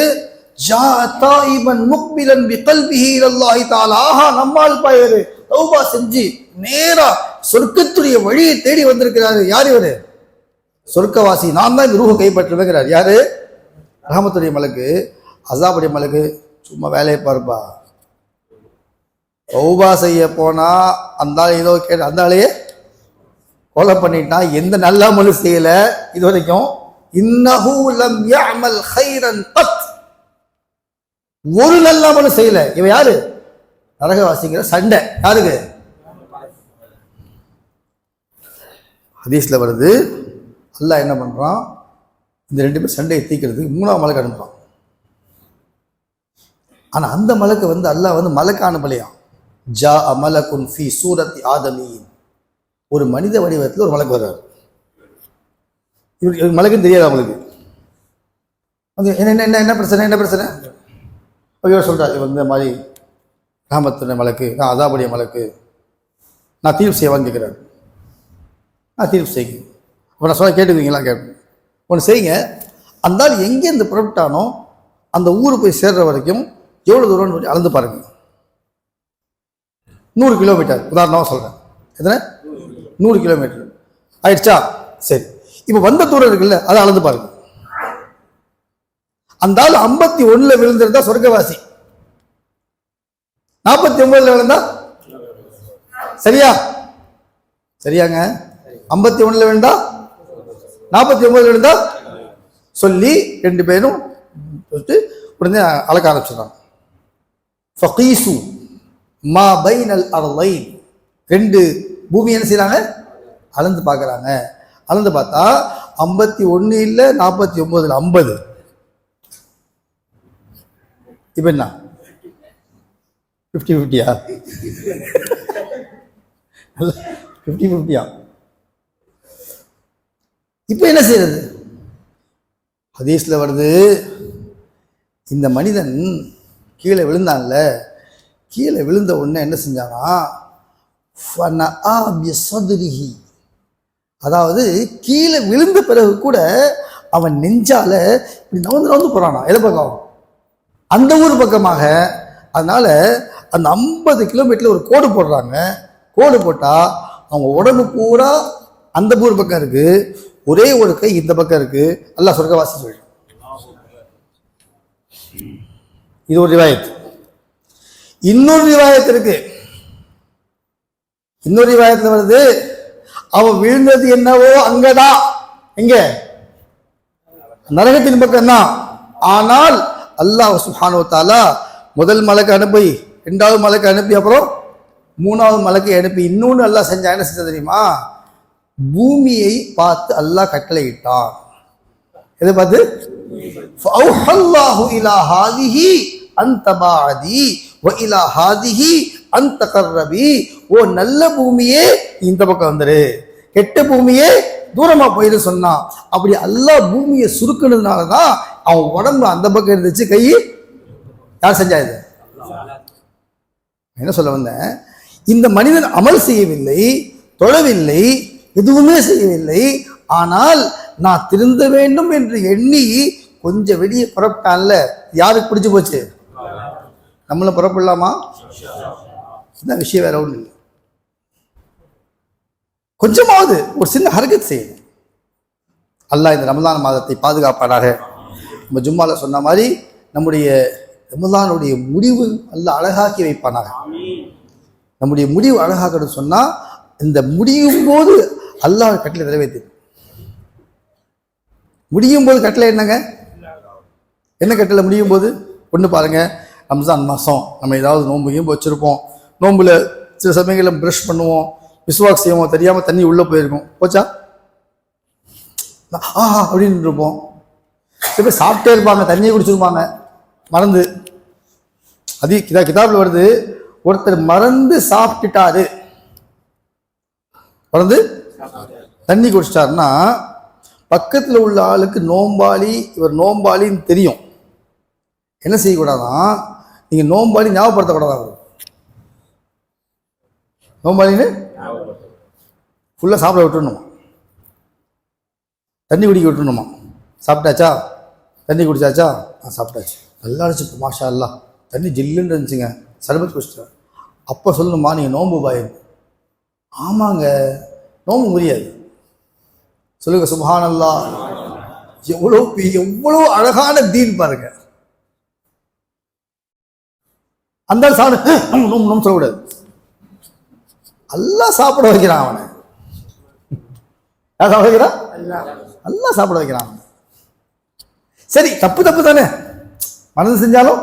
ஜா தாயிபன் முக்பிலன் பிகல்பிஹி இலல்லாஹி தஆலா. நம்மால் பாயரு தௌபா செஞ்சு நேரா சொர்க்கத்துடைய வழியை தேடி வந்திருக்கிறாரு. யார் இவரு? சொர்க்கவாசி. நான் தான் இந்த ரூஹை கைப்பற்றுவேங்கிறார். யாரு? ரஹமத்துடைய மலக்கு. அஸாபுடைய மலக்கு சும்மா வேலையை பாருப்பா. தௌபா செய்ய போனா அந்த ஏதோ கேட்டு அந்த ஆளையே கொலை பண்ணிட்டான். எந்த நல்ல அமலு செய்யல இது வரைக்கும். இன்னஹு லம் யஅமல் கைரன் கத். ஒரு நல்ல அமலு செய்யல. இவன் யாரு? நரகவாசிங்கிற சண்டை. யாருக்கு? ஹதீஸ்ல வருது, அல்லாஹ் என்ன பண்றான், இந்த 2 பேர் சண்டையை தீக்கிறதுக்கு 3ஆவது மலக்கு அனுப்புறான். ஆனா அந்த மலக்கு வந்து அல்லாஹ் வந்து மலக்கு அனுப்பலையாம். ஜா மலகுன் ஃபீ சூரத்தி ஆதமீன். ஒரு மனித வடிவத்தில் ஒரு மலக்கு வர்றாரு. இவருக்கு மலக்குன்னு தெரியாது அவங்களுக்கு. என்ன என்ன என்ன பிரச்சனை, என்ன பிரச்சனை? இவர் சொல்றாரு, இவர் இந்த மாதிரி ரஹமத்துடைய மலக்கு, நான் அஸாபுடைய மலக்கு, நான் தீர்ப்பு செய்வான்னு கேட்குறாரு. நான் தீர்ப்பு செய்யுங்க. அப்போ நான் சொல்ல கேட்டுக்குவீங்களா? கேட்பேன். ஒன்று செய்யுங்க. அந்த ஆள் எங்கேருந்து புறப்பட்டானோ அந்த ஊருக்கு போய் சேர்ற வரைக்கும் எவ்வளோ தூரம்னு சொல்லி அளந்து பாருங்க. 100 கிலோமீட்டர் உதாரணமாக சொல்கிறேன். எத்தனை? 100 கிலோமீட்டர் ஆயிடுச்சா? சரி, இப்போ வந்த தூரம் இருக்குல்ல, அதை அளந்து பாருங்க. அந்த ஆள் 51ல விழுந்திருந்தா சொர்க்கவாசி, 49ல விழுந்தா சரியா? சரியாங்க? 51ல விழுந்தா 49ல விழுந்தா சொல்லி 2 பேரும் உடனே அளக்க ஆரம்பிச்சிடறாங்க. ஃபகீசு மா பைனல் அர்லைன். 2 பூமி என்ன செய்யறாங்க? அளந்து பார்க்கறாங்க. அளந்து பார்த்தா 51 இல்ல 49ல 50. இப்ப என்ன? 50-50யா? 50-50யா? இப்ப என்ன செய்யறது? ஹதீஸ்ல வருது, இந்த மனிதன் கீழே விழுந்தான்ல, கீழே விழுந்த உடனே என்ன செஞ்சானா, அதாவது கீழே விழுந்த பிறகு கூட அவன் நெஞ்சால இப்படி நவந்து போறானா. எதை பக்கம்? அந்த ஊர் பக்கமாக. அதனால அந்த 50 கிலோமீட்டர்ல ஒரு கோடு போடுறாங்க. கோடு போட்டா அவங்க உடம்பு பூரா அந்த ஊர் பக்கம் இருக்கு, ஒரே ஒரு கை இந்த பக்கம் இருக்கு. அல்லாஹ் சொர்க்கவாசி சொல்றான். இது ஒரு ரிவாயத். இன்னொரு ரிவாயத் இருக்கு. இன்னொரு ரிவாயத்துல வருது, அவன் விழுந்தது என்னவோ அங்கதான். எங்க? நரகத்தின் பக்கம் தான். ஆனால் அல்லாஹ் சுப்ஹானஹு வ தஆலா முதல் மலக்கு அனுப்பி, 2வது மலக்கு அனுப்பி, அப்புறம் 3வது மலக்கு அனுப்பி இன்னொன்னு அல்லாஹ் செஞ்சா. என்ன செஞ்ச தெரியுமா? பூமியை பார்த்து அல்லாஹ் கட்டளையிட்டான். எதை பார்த்து? ஃபஅவ்ஹல்லாஹு இலா ஹாதிஹி அன்த பாதி வ இலா ஹாதிஹி அன்த கர்ரபி. ஓ நல்ல பூமியே இந்த பக்கம் வந்துரு, கெட்ட பூமியே தூரமா போயிரு சொன்னான். அப்படி அல்லாஹ் பூமியை சுருக்குனதுனாலதான் அவன் உடம்பு அந்த பக்கம் இருந்துச்சு, கை யார் செஞ்சா? இது என்ன சொல்ல வந்தேன்? இந்த மனிதன் அமல் செய்யவில்லை, தொழவில்லை, எதுவுமே செய்யவில்லை. ஆனால் நான் திருந்த வேண்டும் என்று எண்ணி கொஞ்சம் வெளியே புறப்பட்டான்ல, யாருக்கு பிடிச்சு போச்சு? நம்மளும் புறப்படலாமா? இந்த விஷயம் வேற ஒன்றும் இல்லை. கொஞ்சமாவது ஒரு சின்ன ஹர்கத் செய்யணும். அல்லாஹ் இந்த ரமலான் மாதத்தை பாதுகாப்பானாக. நம்ம ஜும்மால சொன்ன மாதிரி நம்முடைய ரமலானுடைய முடிவு அல்லாஹ் அழகாக்கி வைப்பானாக. நம்முடைய முடிவு அழகாக்கணும்னு சொன்னா இந்த முடியும் போது அல்லாஹ் கட்டளை நிறைவேற்று. முடியும் போது கட்டளை என்னங்க? என்ன கட்டளை முடியும் போது? ஒன்று பாருங்க, ரம்ஜான் மாதம் நம்ம ஏதாவது நோன்பு கீம்பு வச்சிருப்போம். நோன்புல சில சமயங்களில் ப்ரஷ் பண்ணுவோம், விஸ்வாக் செய்வோம், தெரியாமல் தண்ணி உள்ளே போயிருக்கும். போச்சா? ஆஹா அப்படின்னு இருப்போம். சில பேர் சாப்பிட்டே இருப்பாங்க, தண்ணியை குடிச்சிருப்பாங்க மறந்து. அது கிதாபில் வருது, ஒருத்தர் மறந்து சாப்பிட்டுட்டாரு, மறந்து தண்ணி குடிச்சிட்டாருன்னா பக்கத்தில் உள்ள ஆளுக்கு நோம்பாளி, இவர் நோம்பாளின்னு தெரியும். என்ன செய்யக்கூடாதான்? நீங்கள் நோம்பாளி ஞாபகப்படுத்தக்கூடாது. நோம்பாளின்னு ஃபுல்லாக சாப்பிட விட்டுணுமா, தண்ணி குடிக்க விட்டுணுமா. சாப்பிட்டாச்சா? தண்ணி குடிச்சாச்சா? சாப்பிட்டாச்சு. நல்லா இருந்துச்சு, மாஷா அல்லா, தண்ணி ஜில்லுன்னு இருந்துச்சுங்க, சர்பத் குடிச்சிட்டேன். அப்போ சொல்லணுமா நீங்கள் நோன்பு பாயம்? ஆமாங்க, நோன்பு முடியாது. சொல்லுங்க சுப்ஹானல்லாஹ். எவ்வளோ அழகான தீன் பாருங்க. அந்த சாப்பிட நோம்பு சொல்லக்கூடாது. அல்லாஹ் சாப்பிட வைக்கிறான் அவனை. யார் சாப்பிட வைக்கிறான்? அல்லாஹ் சாப்பிட வைக்கிறான். சரி, தப்பு தப்பு தானே, மனது செஞ்சாலும்.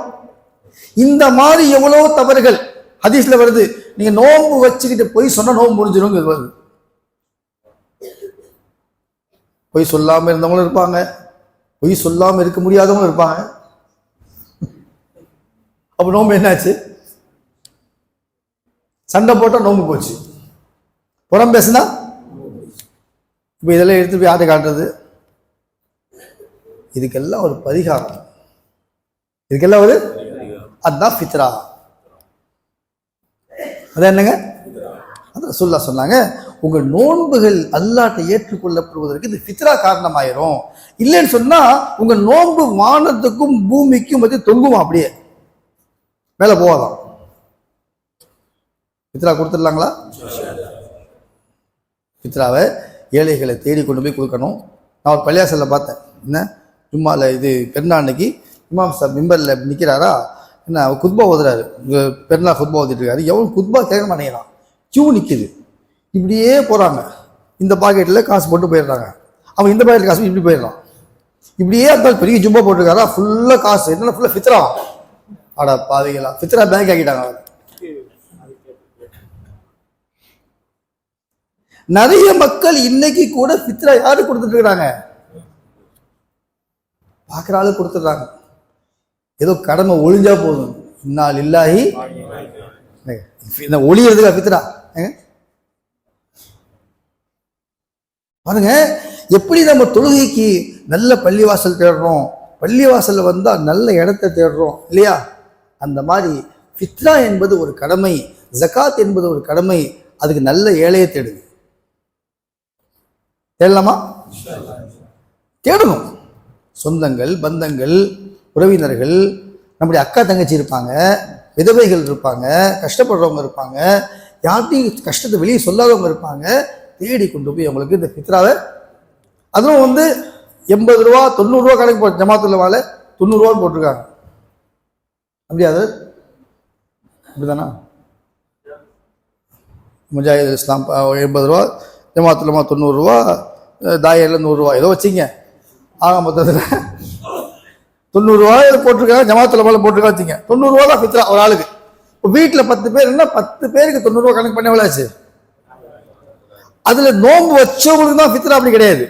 இந்த மாதிரி எவ்வளோ தவறுகள் ஹதீஸ்ல வருது. நீங்க நோன்பு வச்சுக்கிட்டு போய் சொன்னா நோன்பு முடிஞ்சிடும் வருது. பொய் சொல்லாமல் இருந்தவங்களும் இருப்பாங்க, பொய் சொல்லாமல் இருக்க முடியாதவங்களும் இருப்பாங்க. அப்போ நோன்பு என்னாச்சு? சண்டை போட்டால் நோன்பு போச்சு, புறம் பேசுனா. இப்போ இதெல்லாம் எடுத்து போய் யார்கிட்ட காட்டுறது? இதுக்கெல்லாம் ஒரு பரிகாரம், இதுக்கெல்லாம் ஒரு, அதுதான் ஃபித்ரா. அது என்னங்க? அது ரசூலுல்லாஹ் சொன்னாங்க, உங்கள் நோன்புகள் அல்லாஹ்ட்ட ஏற்றுக்கொள்ளப்படுவதற்கு இது ஃபித்ரா காரணமாயிரும். இல்லைன்னு சொன்னா உங்க நோன்பு வானத்துக்கும் பூமிக்கும் பத்தி தொங்குமா, அப்படியே மேல போவாதான். ஃபித்ரா கொடுத்துடலாங்களா? ஃபித்ராவை ஏழைகளை தேடி கொண்டு போய் கொடுக்கணும். நான் ஒரு பள்ளியாசல்ல பார்த்தேன், என்ன ஜும்மால இது பெருநாள் அன்னைக்கு இமாம் சார் மிம்பர்ல நிற்கிறாரா, என்ன குத்பா ஓதுறாரு, பெருநாள் குத்பா ஓதிட்டு இருக்காரு. எவ்வளோ குத்பா கேட்க மாட்டேங்கிறான், கியூ நிற்கிது. இப்படியே போகிறாங்க, இந்த பாக்கெட்டில் காசு போட்டு போயிடுறாங்க, அவன் இந்த பாக்கெட்டில் காசு இப்படி போயிடுறான். இப்படியே இருந்தாலும் பெரிய ஜும்பா போட்டிருக்காரா, ஃபுல்லாக காசு என்னென்ன ஃபுல்லாக ஃபித்ரா. ஆடா பாவிகளா, ஃபித்ரா பேங்க் ஆக்கிட்டாங்க. நிறைய மக்கள் இன்னைக்கு கூட ஃபித்ரா யாரு கொடுத்துட்டு இருக்காங்க? பார்க்குற ஆளு கொடுத்துட்றாங்க. ஏதோ கடமை ஒளிஞ்சா போதும், இன்னால் இல்லாஹி இந்த ஒளியறதுக்கா ஃபித்ரா? பாருங்க எப்படி நம்ம தொழுகைக்கு நல்ல பள்ளிவாசல் தேடுறோம், பள்ளிவாசல்ல வந்தா நல்ல இடத்தை தேடுறோம் இல்லையா? அந்த மாதிரி ஃபித்ரா என்பது ஒரு கடமை, ஜகாத் என்பது ஒரு கடமை. அதுக்கு நல்ல ஏழையை தேடுங்க. தேடலாமா? தேடணும். சொந்தங்கள், பந்தங்கள், உறவினர்கள், நம்முடைய அக்கா தங்கச்சி இருப்பாங்க, விதவைகள் இருப்பாங்க, கஷ்டப்படுறவங்க இருப்பாங்க, யார்ட்டையும் கஷ்டத்தை வெளியே சொல்லாதவங்க இருப்பாங்க. தேடி கொண்டு போய் அவங்களுக்கு இந்த ஃபித்ராவை, அதுவும் 80 ரூபா 90 ரூபா கணக்கு போட்டு ஜமாத்துல வாழ 90 ரூபான்னு போட்டிருக்காங்க. அப்படியா? அது அப்படிதானா? முஜாஹித் இஸ்லாம் 80 ரூபா, ஜமாத்துலமா 90 ரூபா, தாயரில் 100 ரூபா, ஏதோ வச்சிங்க. ஆக மொத்தத்தில் 90 ரூபாய் போட்டிருக்காங்க, ஜமாத்துல மேலே போட்டிருக்கா வச்சிங்க. 90 ரூபா தான் ஃபித்ரா ஒரு ஆளுக்கு. இப்போ வீட்டில் 10 பேர் இருந்தால் 10 பேருக்கு 90 ரூபா கணக்கு பண்ண எவ்வளோ ஆச்சு? அதுல நோன்பு வச்சவங்களுக்கு தான் ஃபித்ரா, அப்படி கிடையாது.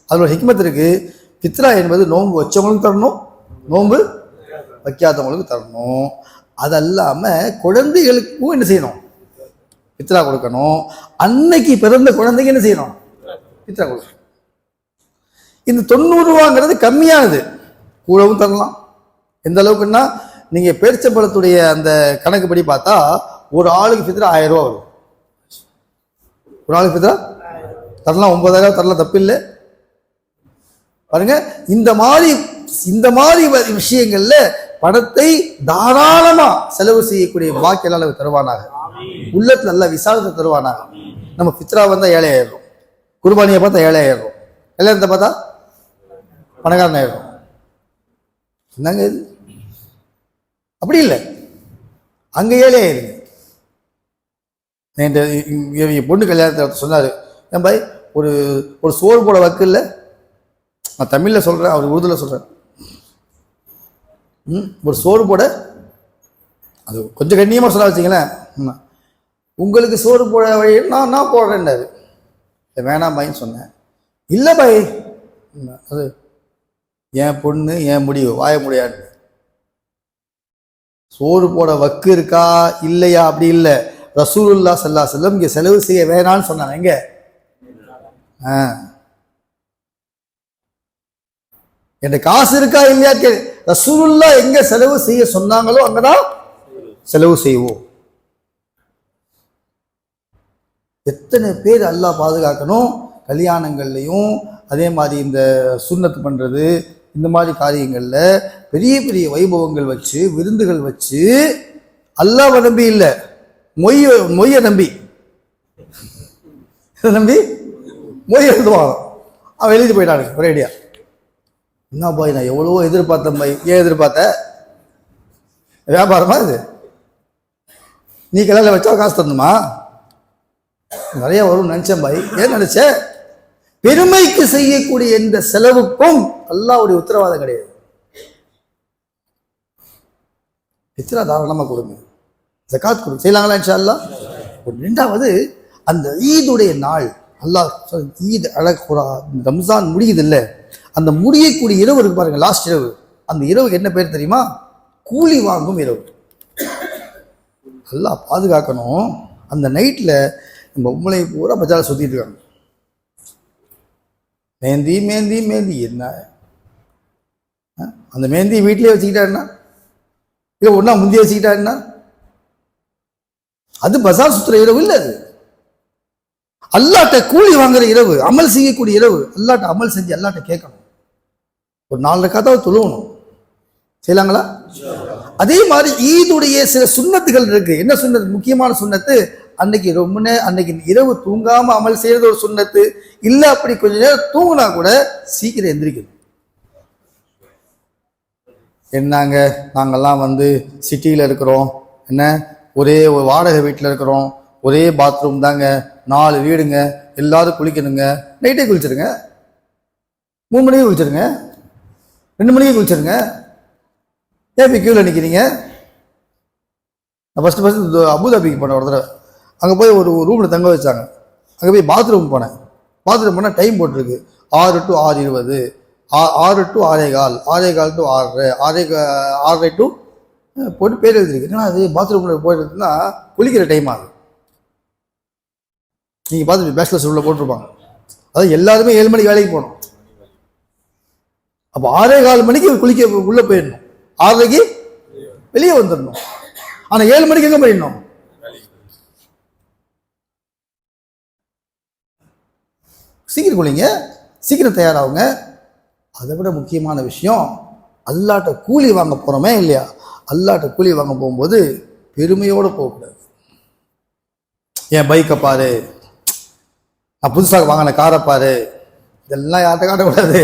அதுல ஒரு ஹிக்மத் இருக்கு. ஃபித்ரா என்பது நோன்பு வச்சவங்களுக்கு தரணும், நோன்பு வைக்காதவங்களுக்கு தரணும். அது அல்லாம குழந்தைகளுக்கும் என்ன செய்யணும்? ஃபித்ரா கொடுக்கணும். அன்னைக்கு பிறந்த குழந்தைக்கு என்ன செய்யணும்? ஃபித்ரா கொடுக்கணும். இந்த 90 ரூபாங்கிறது கம்மியானது, கூடவும் தரலாம். எந்த அளவுக்குன்னா, நீங்க பேரிச்சம்பழத்துடைய அந்த கணக்குப்படி பார்த்தா ஒரு ஆளுக்கு ஃபித்ரா 1000 ரூபா வரும். ஒரு ஆளுக்கு ஃபித்ரா தரலாம், 9000 தரலாம், தப்பு இல்லை. பாருங்க, இந்த மாதிரி விஷயங்கள்ல பணத்தை தாராளமா செலவு செய்யக்கூடிய வாக்கியம் எல்லாம் தருவானாக. உள்ளத்துல நல்ல விசாலத்தை தருவானாக. நம்ம ஃபித்ரா வந்தா ஏழையாயிரும், குர்பானியை பார்த்தா ஏழையாயிரும், கல்யாணத்தை பார்த்தா பணக்காரன் ஆயிரும். என்னங்க இது? அப்படி இல்லை, அங்க ஏழையாயிருங்க. பொண்ணு கல்யாணத்தை சொன்னாரு, என் பாய் ஒரு ஒரு சோறு போட வக்கு இல்லை, நான் தமிழ்ல சொல்றேன், அவர் உருதுல சொல்றேன். ஒரு சோறு போட, அது கொஞ்சம் கண்ணியமா சொல்ல வச்சிங்களேன், உங்களுக்கு சோறு போட வழி நான் போடுறேன்னாரு. வேணாம் பாயின்னு சொன்னேன். இல்லை பாய், அது என் பொண்ணு என் முடிவு, வாய முடியாது. சோறு போட வக்கு இருக்கா இல்லையா அப்படி இல்லை. ரசூலுல்லாஹ் ஸல்லல்லாஹு அலைஹி வஸல்லம் இங்க செலவு செய்ய வேணான்னு சொன்னாங்க. எங்க என் காசு இருக்கா இல்லையா ரசூலுல்லாஹ் எங்க செலவு செய்ய சொன்னாங்களோ அங்கதான் செலவு செய்வோம். எத்தனை பேர் அல்லாஹ் பாதுகாக்கணும். கல்யாணங்கள்லையும் அதே மாதிரி இந்த சுன்னத்து பண்றது, இந்த மாதிரி காரியங்கள்ல பெரிய பெரிய வைபவங்கள் வச்சு, விருந்துகள் வச்சு, அல்லாஹ்வை நம்பி இல்லை, மொய்ய நம்பி மொய் எழுதுவாங்க. அவன் எழுதி போயிட்டானு ஒரேடியா. என்ன பாய், நான் எவ்வளவோ எதிர்பார்த்தேன் பாய். ஏன் எதிர்பார்த்த? வியாபாரமா இது? நீ கல்யாணம் வச்சா காசு தரணுமா? நிறைய வரும் நினைச்சேன் பாய். ஏன் நினைச்ச? பெருமைக்கு செய்யக்கூடிய எந்த செலவுக்கும் அல்லாஹ்வுடைய உத்தரவாதம் கிடையாது. எத்தனை தாராளமா கொடுங்க, ஜகாத் கொடுங்க, செய்யலாங்களா இன்ஷா அல்லாஹ். ரெண்டாவது, அந்த ஈதுடைய நாள், அல்லாஹ் ஈத் அழகுரா, ரம்ஜான் முடியுது இல்லை, அந்த முடியக்கூடிய இரவு இருக்கு பாருங்க, லாஸ்ட் இரவு. அந்த இரவுக்கு என்ன பேர் தெரியுமா? கூலி வாங்கும் இரவு. அல்லாஹ் பாதுகாக்கணும். அந்த நைட்ல நம்ம உம்மளை பூரா பஜார சுத்திட்டு இருக்காங்க. மேந்தி மேந்தி மேந்தி என்ன அந்த மேந்தி வீட்டிலே வச்சுக்கிட்டாருன்னா, இல்லை ஒன்னா முந்தைய வச்சுக்கிட்டாருன்னா, அது பஜார் சுத்துற இரவு இல்லை. அது அல்லாட்ட கூலி வாங்குற இரவு, அமல் செய்யக்கூடிய இரவு. அல்லாட்ட அமல் செஞ்சு அல்லாட்ட கேட்கணும். ஒரு 4 ரக்காத்தாவது தொழுவணும். செய்யலாங்களா? அதே மாதிரி ஈதுடைய சில சுன்னத்துகள் இருக்கு. என்ன சுன்னத்து? முக்கியமான சுன்னத்து, அன்னைக்கு அன்னைக்கு இரவு தூங்காம அமல் செய்யறது ஒரு சுன்னத்து. இல்ல அப்படி கொஞ்ச நேரம் தூங்கினா கூட சீக்கிரம் எந்திரிக்கணும். என்னங்க நாங்கெல்லாம் சிட்டியில இருக்கிறோம், என்ன ஒரே ஒரு வாடகை வீட்டில் இருக்கிறோம், ஒரே பாத்ரூம் தாங்க, 4 வீடுங்க, எல்லாரும் குளிக்கணுங்க. நைட்டே குளிச்சிருங்க, 3 மணிக்கு குளிச்சிருங்க, 2 மணிக்கு குளிச்சிருங்க. ஏன் போய் கியூவில் நிற்கிறீங்க? நான் ஃபஸ்ட்டு அபுதாபிக்கு போனேன் ஒரு தடவை. அங்கே போய் ஒரு ரூமில் தங்க வச்சாங்க. அங்கே போய் பாத்ரூம் போனேன். பாத்ரூம் போனால் டைம் போட்டிருக்கு 6 to 6:20, 6 to 6:15, 6:15 to 6:30, 6:30 to போட்டு பேர் எழுதிருக்கு. ஏன்னா அது பாத்ரூமில் போயிட்டுனா குளிக்கிற டைம் ஆகுது. நீங்கள் பார்த்து பேச்சுலர்ஸ் உள்ள போட்டிருப்பாங்க. அதாவது எல்லாருமே 7 மணிக்கு வேலைக்கு போகணும். அப்போ 6:15 மணிக்கு குளிக்க உள்ளே போயிடணும், 6:30க்கு வெளியே வந்துடணும். ஆனால் 7 மணிக்கு எங்கே போயிடணும்? சீக்கிரம் குளிங்க, சீக்கிரம் தயாராகுங்க. அதை விட முக்கியமான விஷயம், அல்லாட்ட கூலி வாங்க போகிறோமே இல்லையா, அல்லாட்ட கூலி வாங்க போகும்போது பெருமையோடு போகக்கூடாது. என் பைக்கை பாரு, நான் புதுசாக வாங்கின காரை பாரு, இதெல்லாம் யார்கிட்ட காட்டக்கூடாது.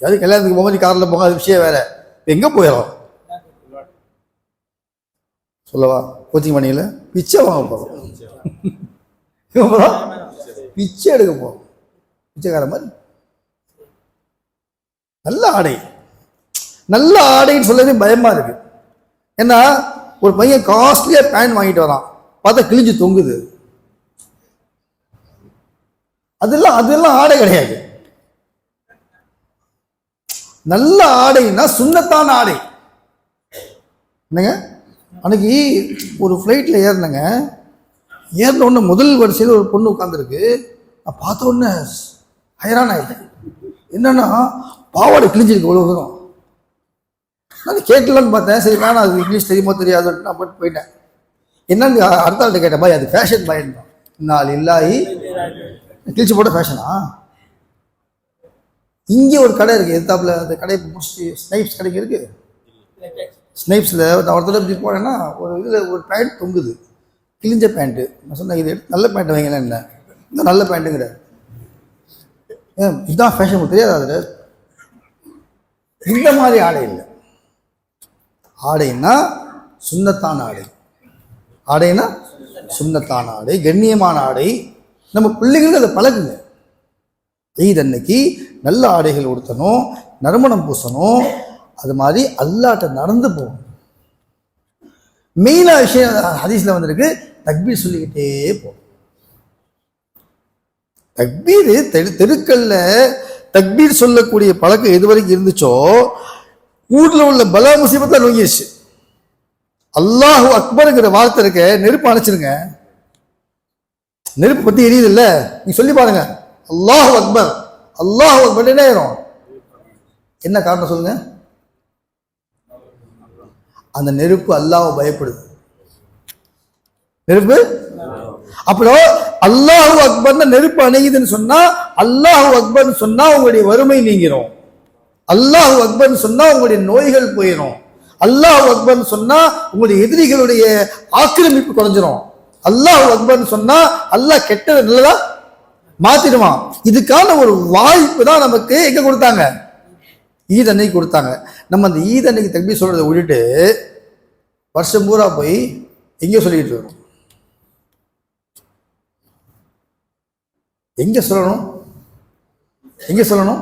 யாரும் கல்யாணத்துக்கு போகும்போது காரில் போக, அது விஷயம் வேற. எங்கே போயிடும் சொல்லவா? கோச்சிங் பண்ணியில் பிச்சை வாங்க போகிறோம், பிச்சை எடுக்க போகிறோம், பிச்சைக்கார மாதிரி. நல்ல ஆடை, நல்ல ஆடைன்னு சொல்லவே பயமா இருக்கு. ஏன்னா ஒரு பையன் காஸ்ட்லியா பேண்ட் வாங்கிட்டு வரான், பார்த்தா கிழிஞ்சு தொங்குது. அதெல்லாம் ஆடை கிடையாது. நல்ல ஆடைன்னா சுன்னத்தான ஆடை. என்னங்க, அன்னைக்கு ஒரு ஃப்ளைட்ல ஏறினங்க, ஏறின உடனே முதல் வரிசையில் ஒரு பொண்ணு உட்காந்துருக்கு. நான் பார்த்த உடனே ஹைரான் ஆயிட்டேன். என்னன்னா பாவாடை கிழிஞ்சிருக்கு இவ்வளவு தூரம். நான் கேட்கலான்னு பார்த்தேன், சரி வேணா, அது இங்கிலீஷ் தெரியுமோ தெரியாதுன்னு நான் போட்டு போயிட்டேன். என்னன்னு அடுத்த ஆள்கிட்ட கேட்டேன், பாய் அது ஃபேஷன் பாய், நாள் இல்லாயி கிழிச்சு போட்ட ஃபேஷனா? இங்கே ஒரு கடை இருக்குது எதிர்த்தாப்புல, அந்த கடையை முடிச்சுட்டு ஸ்னைப்ஸ் கடைக்கு இருக்குது. ஸ்னைப்ஸில் நான் ஒருத்தர் இப்படி போனேன்னா ஒரு இதில் ஒரு பேண்ட் தொங்குது, கிழிஞ்ச பேண்ட்டு. நான் சொன்னேன் இது நல்ல பேண்ட்டு வைங்களேன், என்ன இந்த நல்ல பேண்ட்டுங்கிற இதுதான் ஃபேஷன் தெரியாது. அதில் இந்த மாதிரி ஆடை இல்லை. ஆடைன்னா சுண்ணத்தான ஆடை, ஆடைன்னா சுண்ணத்தான ஆடை, கண்ணியமான ஆடை. நம்ம பிள்ளைங்களுக்கு அதை பழகுங்க. ஈத் அன்னைக்கு நல்ல ஆடைகள் உடுத்தணும், நறுமணம் பூசணும், அது மாதிரி அல்லாட்ட நடந்து போகணும். மெயினாக விஷயம் ஹதீஸ்ல வந்திருக்கு, தக்பீர் சொல்லிக்கிட்டே போகணும். தக்பீர் தெருக்கல்ல தக்பீர் சொல்லக்கூடிய பழக்கம் எது வரைக்கும் இருந்துச்சோ ஊர்ல உள்ள பலா முசீபத்தை நோங்கிடுச்சு. அல்லாஹு அக்பருங்கிற வார்த்தை இருக்க, நெருப்பு அணைச்சிருங்க. நெருப்பு பத்தி எரியுது இல்ல, நீ சொல்லி பாருங்க, அல்லாஹு அக்பர், அல்லாஹு அக்பர் என்ன ஆயிரும்? என்ன காரணம் சொல்லுங்க? அந்த நெருப்பு அல்லாஹ்வை பயப்படுது. நெருப்பு அப்புறம் அல்லாஹு அக்பர்னு நெருப்பு அணையுதுன்னு சொன்னா, அல்லாஹு அக்பர்னு சொன்னா உங்களுடைய வறுமை நீங்கிரும். அல்லாஹு அக்பர்னு சொன்னா உங்களுடைய நோய்கள் போயிடும். அல்லாஹு அக்பர்னு சொன்னா உங்களுடைய எதிரிகளுடைய ஆக்கிரமிப்பு குறைஞ்சிரும். அல்லாஹு அக்பர்னு சொன்னா அல்லாஹ் கெட்டது நல்லதா மாத்திடுவான். இதுக்கான ஒரு வாய்ப்பு தான் நமக்கு எங்க கொடுத்தாங்க? ஈத் அன்னைக்கு கொடுத்தாங்க. நம்ம அந்த ஈத் அன்னைக்கு தக்பீர் சொல்றதை விட்டுட்டு வருஷம் பூரா போய் எங்கே சொல்லிட்டு இருக்கோம்? எங்க சொல்லணும்? எங்க சொல்லணும்?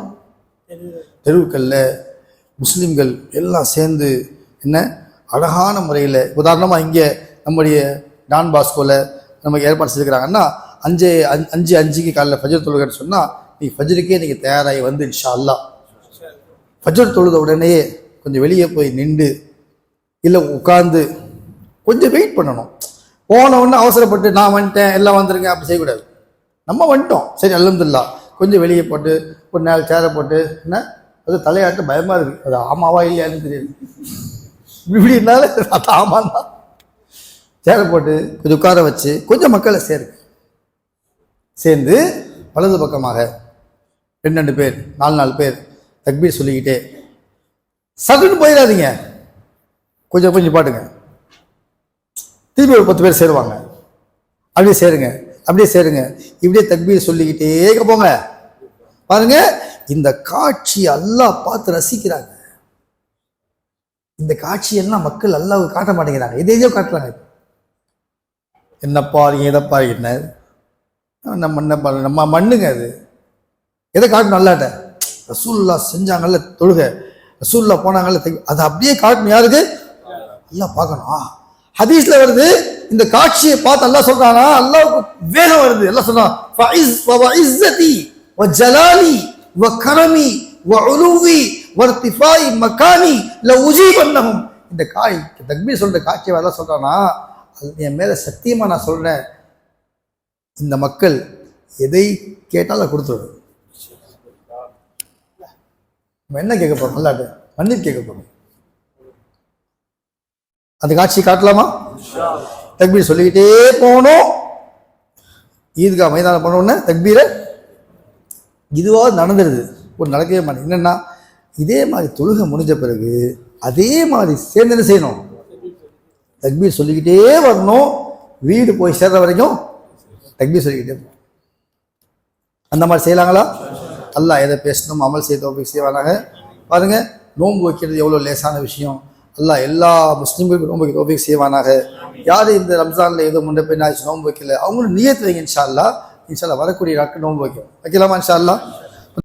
தெருவுக்கல்ல முஸ்லிம்கள் எல்லாம் சேர்ந்து என்ன அழகான முறையில், உதாரணமாக இங்கே நம்முடைய டான் பாஸ்கோவில் நமக்கு ஏற்பாடு செஞ்சுக்கிறாங்கன்னா 5:05 காலையில் ஃபஜ்ர் தொழுகைன்னு சொன்னால் நீ ஃபஜ்ருக்கே நீங்கள் தயாராகி வந்து இன்ஷா அல்லாஹ் ஃபஜ்ர் தொழுத உடனேயே கொஞ்சம் வெளியே போய் நின்று இல்லை உட்காந்து கொஞ்சம் வெயிட் பண்ணணும். போன உடனே அவசரப்பட்டு நான் வந்துட்டேன் எல்லாம் வந்துருங்க அப்படி செய்யக்கூடாது. நம்ம வந்துட்டோம், சரி அல்ஹம்துலில்லாஹ், கொஞ்சம் வெளியே போட்டு ஒரு நாள் சேரை போட்டு என்ன அது தலையாட்டு பயமாக இருக்குது, அது ஆமாவா இல்லையான்னு தெரியாது. இப்படினால அது ஆமாம் தான். சேரை போட்டு கொஞ்சம் உட்கார வச்சு கொஞ்சம் மக்களை சேர்ந்து வலது பக்கமாக 2 பேர் 4 பேர் தக்பீர் சொல்லிக்கிட்டே சட்டுன்னு போயிடாதீங்க, கொஞ்சம் கொஞ்சம் பாட்டுங்க. திருப்பி ஒரு 10 பேர் சேருவாங்க, அப்படியே சேருங்க, அப்படியே சேருங்க, இப்படியே தக்பீர் சொல்லிக்கிட்டே போங்க. பாருங்க, இந்த காட்சி அல்லாஹ் பார்த்து ரசிக்கிறாங்க. இந்த காட்சியெல்லாம் மக்கள் அல்லாஹ்வுக்கு காட்ட மாட்டேங்கிறாங்க, எதையோ காட்டுறாங்க. என்ன பாருங்க, எதை பாருங்க, என்ன நம்ம என்ன பாருங்க, நம்ம மண்ணுங்க. அது எதை காட்டணும்? அல்லாட்ட ரசூலுல்லாஹ் செஞ்சாங்கல்ல தொழுகை, ரசூலுல்லாஹ் போனாங்கல்ல, அதை அப்படியே காட்டணும். யாருக்கு? அல்லாஹ் பார்க்கணும். ஹதீஸ்ல வருது, இந்த காட்சியை பார்த்து அல்லாஹ் சொல்றானா, அல்லாஹ்வுக்கு வேகம் வருது. அல்லாஹ் சொல்றான், ஃபஇஸ்ஸதி வஜலாலி வகரமி வஉலுவி வர்திஃபாய் மகானி லஉஜீபன்னஹும். இந்த தக்பீர் சொல்ற காட்சியை அல்லாஹ் சொல்றானா, என் மேல சத்தியமா நான் சொல்றேன், இந்த மக்கள் எதை கேட்டாலும் கொடுத்துடும். நம்ம என்ன கேட்க போறோம்? அல்லாஹ்ட்ட மன்னிப்பு கேட்க போறோம். அந்த காட்சி காட்டலாமா? தக்பீர் சொல்லிக்கிட்டே போகணும். ஈத்கா மைதானம் போன உடனே தக்பீரை இதுவாக நடந்துடுது, ஒரு நடக்கவே மாட்டேங்குது. என்னன்னா, இதே மாதிரி தொழுகை முடிஞ்ச பிறகு அதே மாதிரி சேர்ந்து என்ன செய்யணும்? தக்பீர் சொல்லிக்கிட்டே வரணும். வீடு போய் சேர்ற வரைக்கும் தக்பீர் சொல்லிக்கிட்டே போகணும். அந்த மாதிரி செய்யலாங்களா? அல்லாஹ் எதை பேசணும் அமல் செய்ய தௌஃபீக் செய்வானாக. பாருங்க, நோன்பு வைக்கிறது எவ்வளோ லேசான விஷயம். அல்லாஹ் எல்லா முஸ்லீம்களுக்கும் நோன்புக்கு தௌஃபீக் செய்வானாக. யார் இந்த ரம்ஜானில் ஏதோ முன்ன பின் ஆச்சு நோன்பு வைக்கல, அவங்களும் நியத்து வைங்க. இன்ஷா அல்லாஹ் வரக்கூடிய நாட்கள் நோன்பு வைக்கலாமா? இன்ஷா அல்லாஹ்.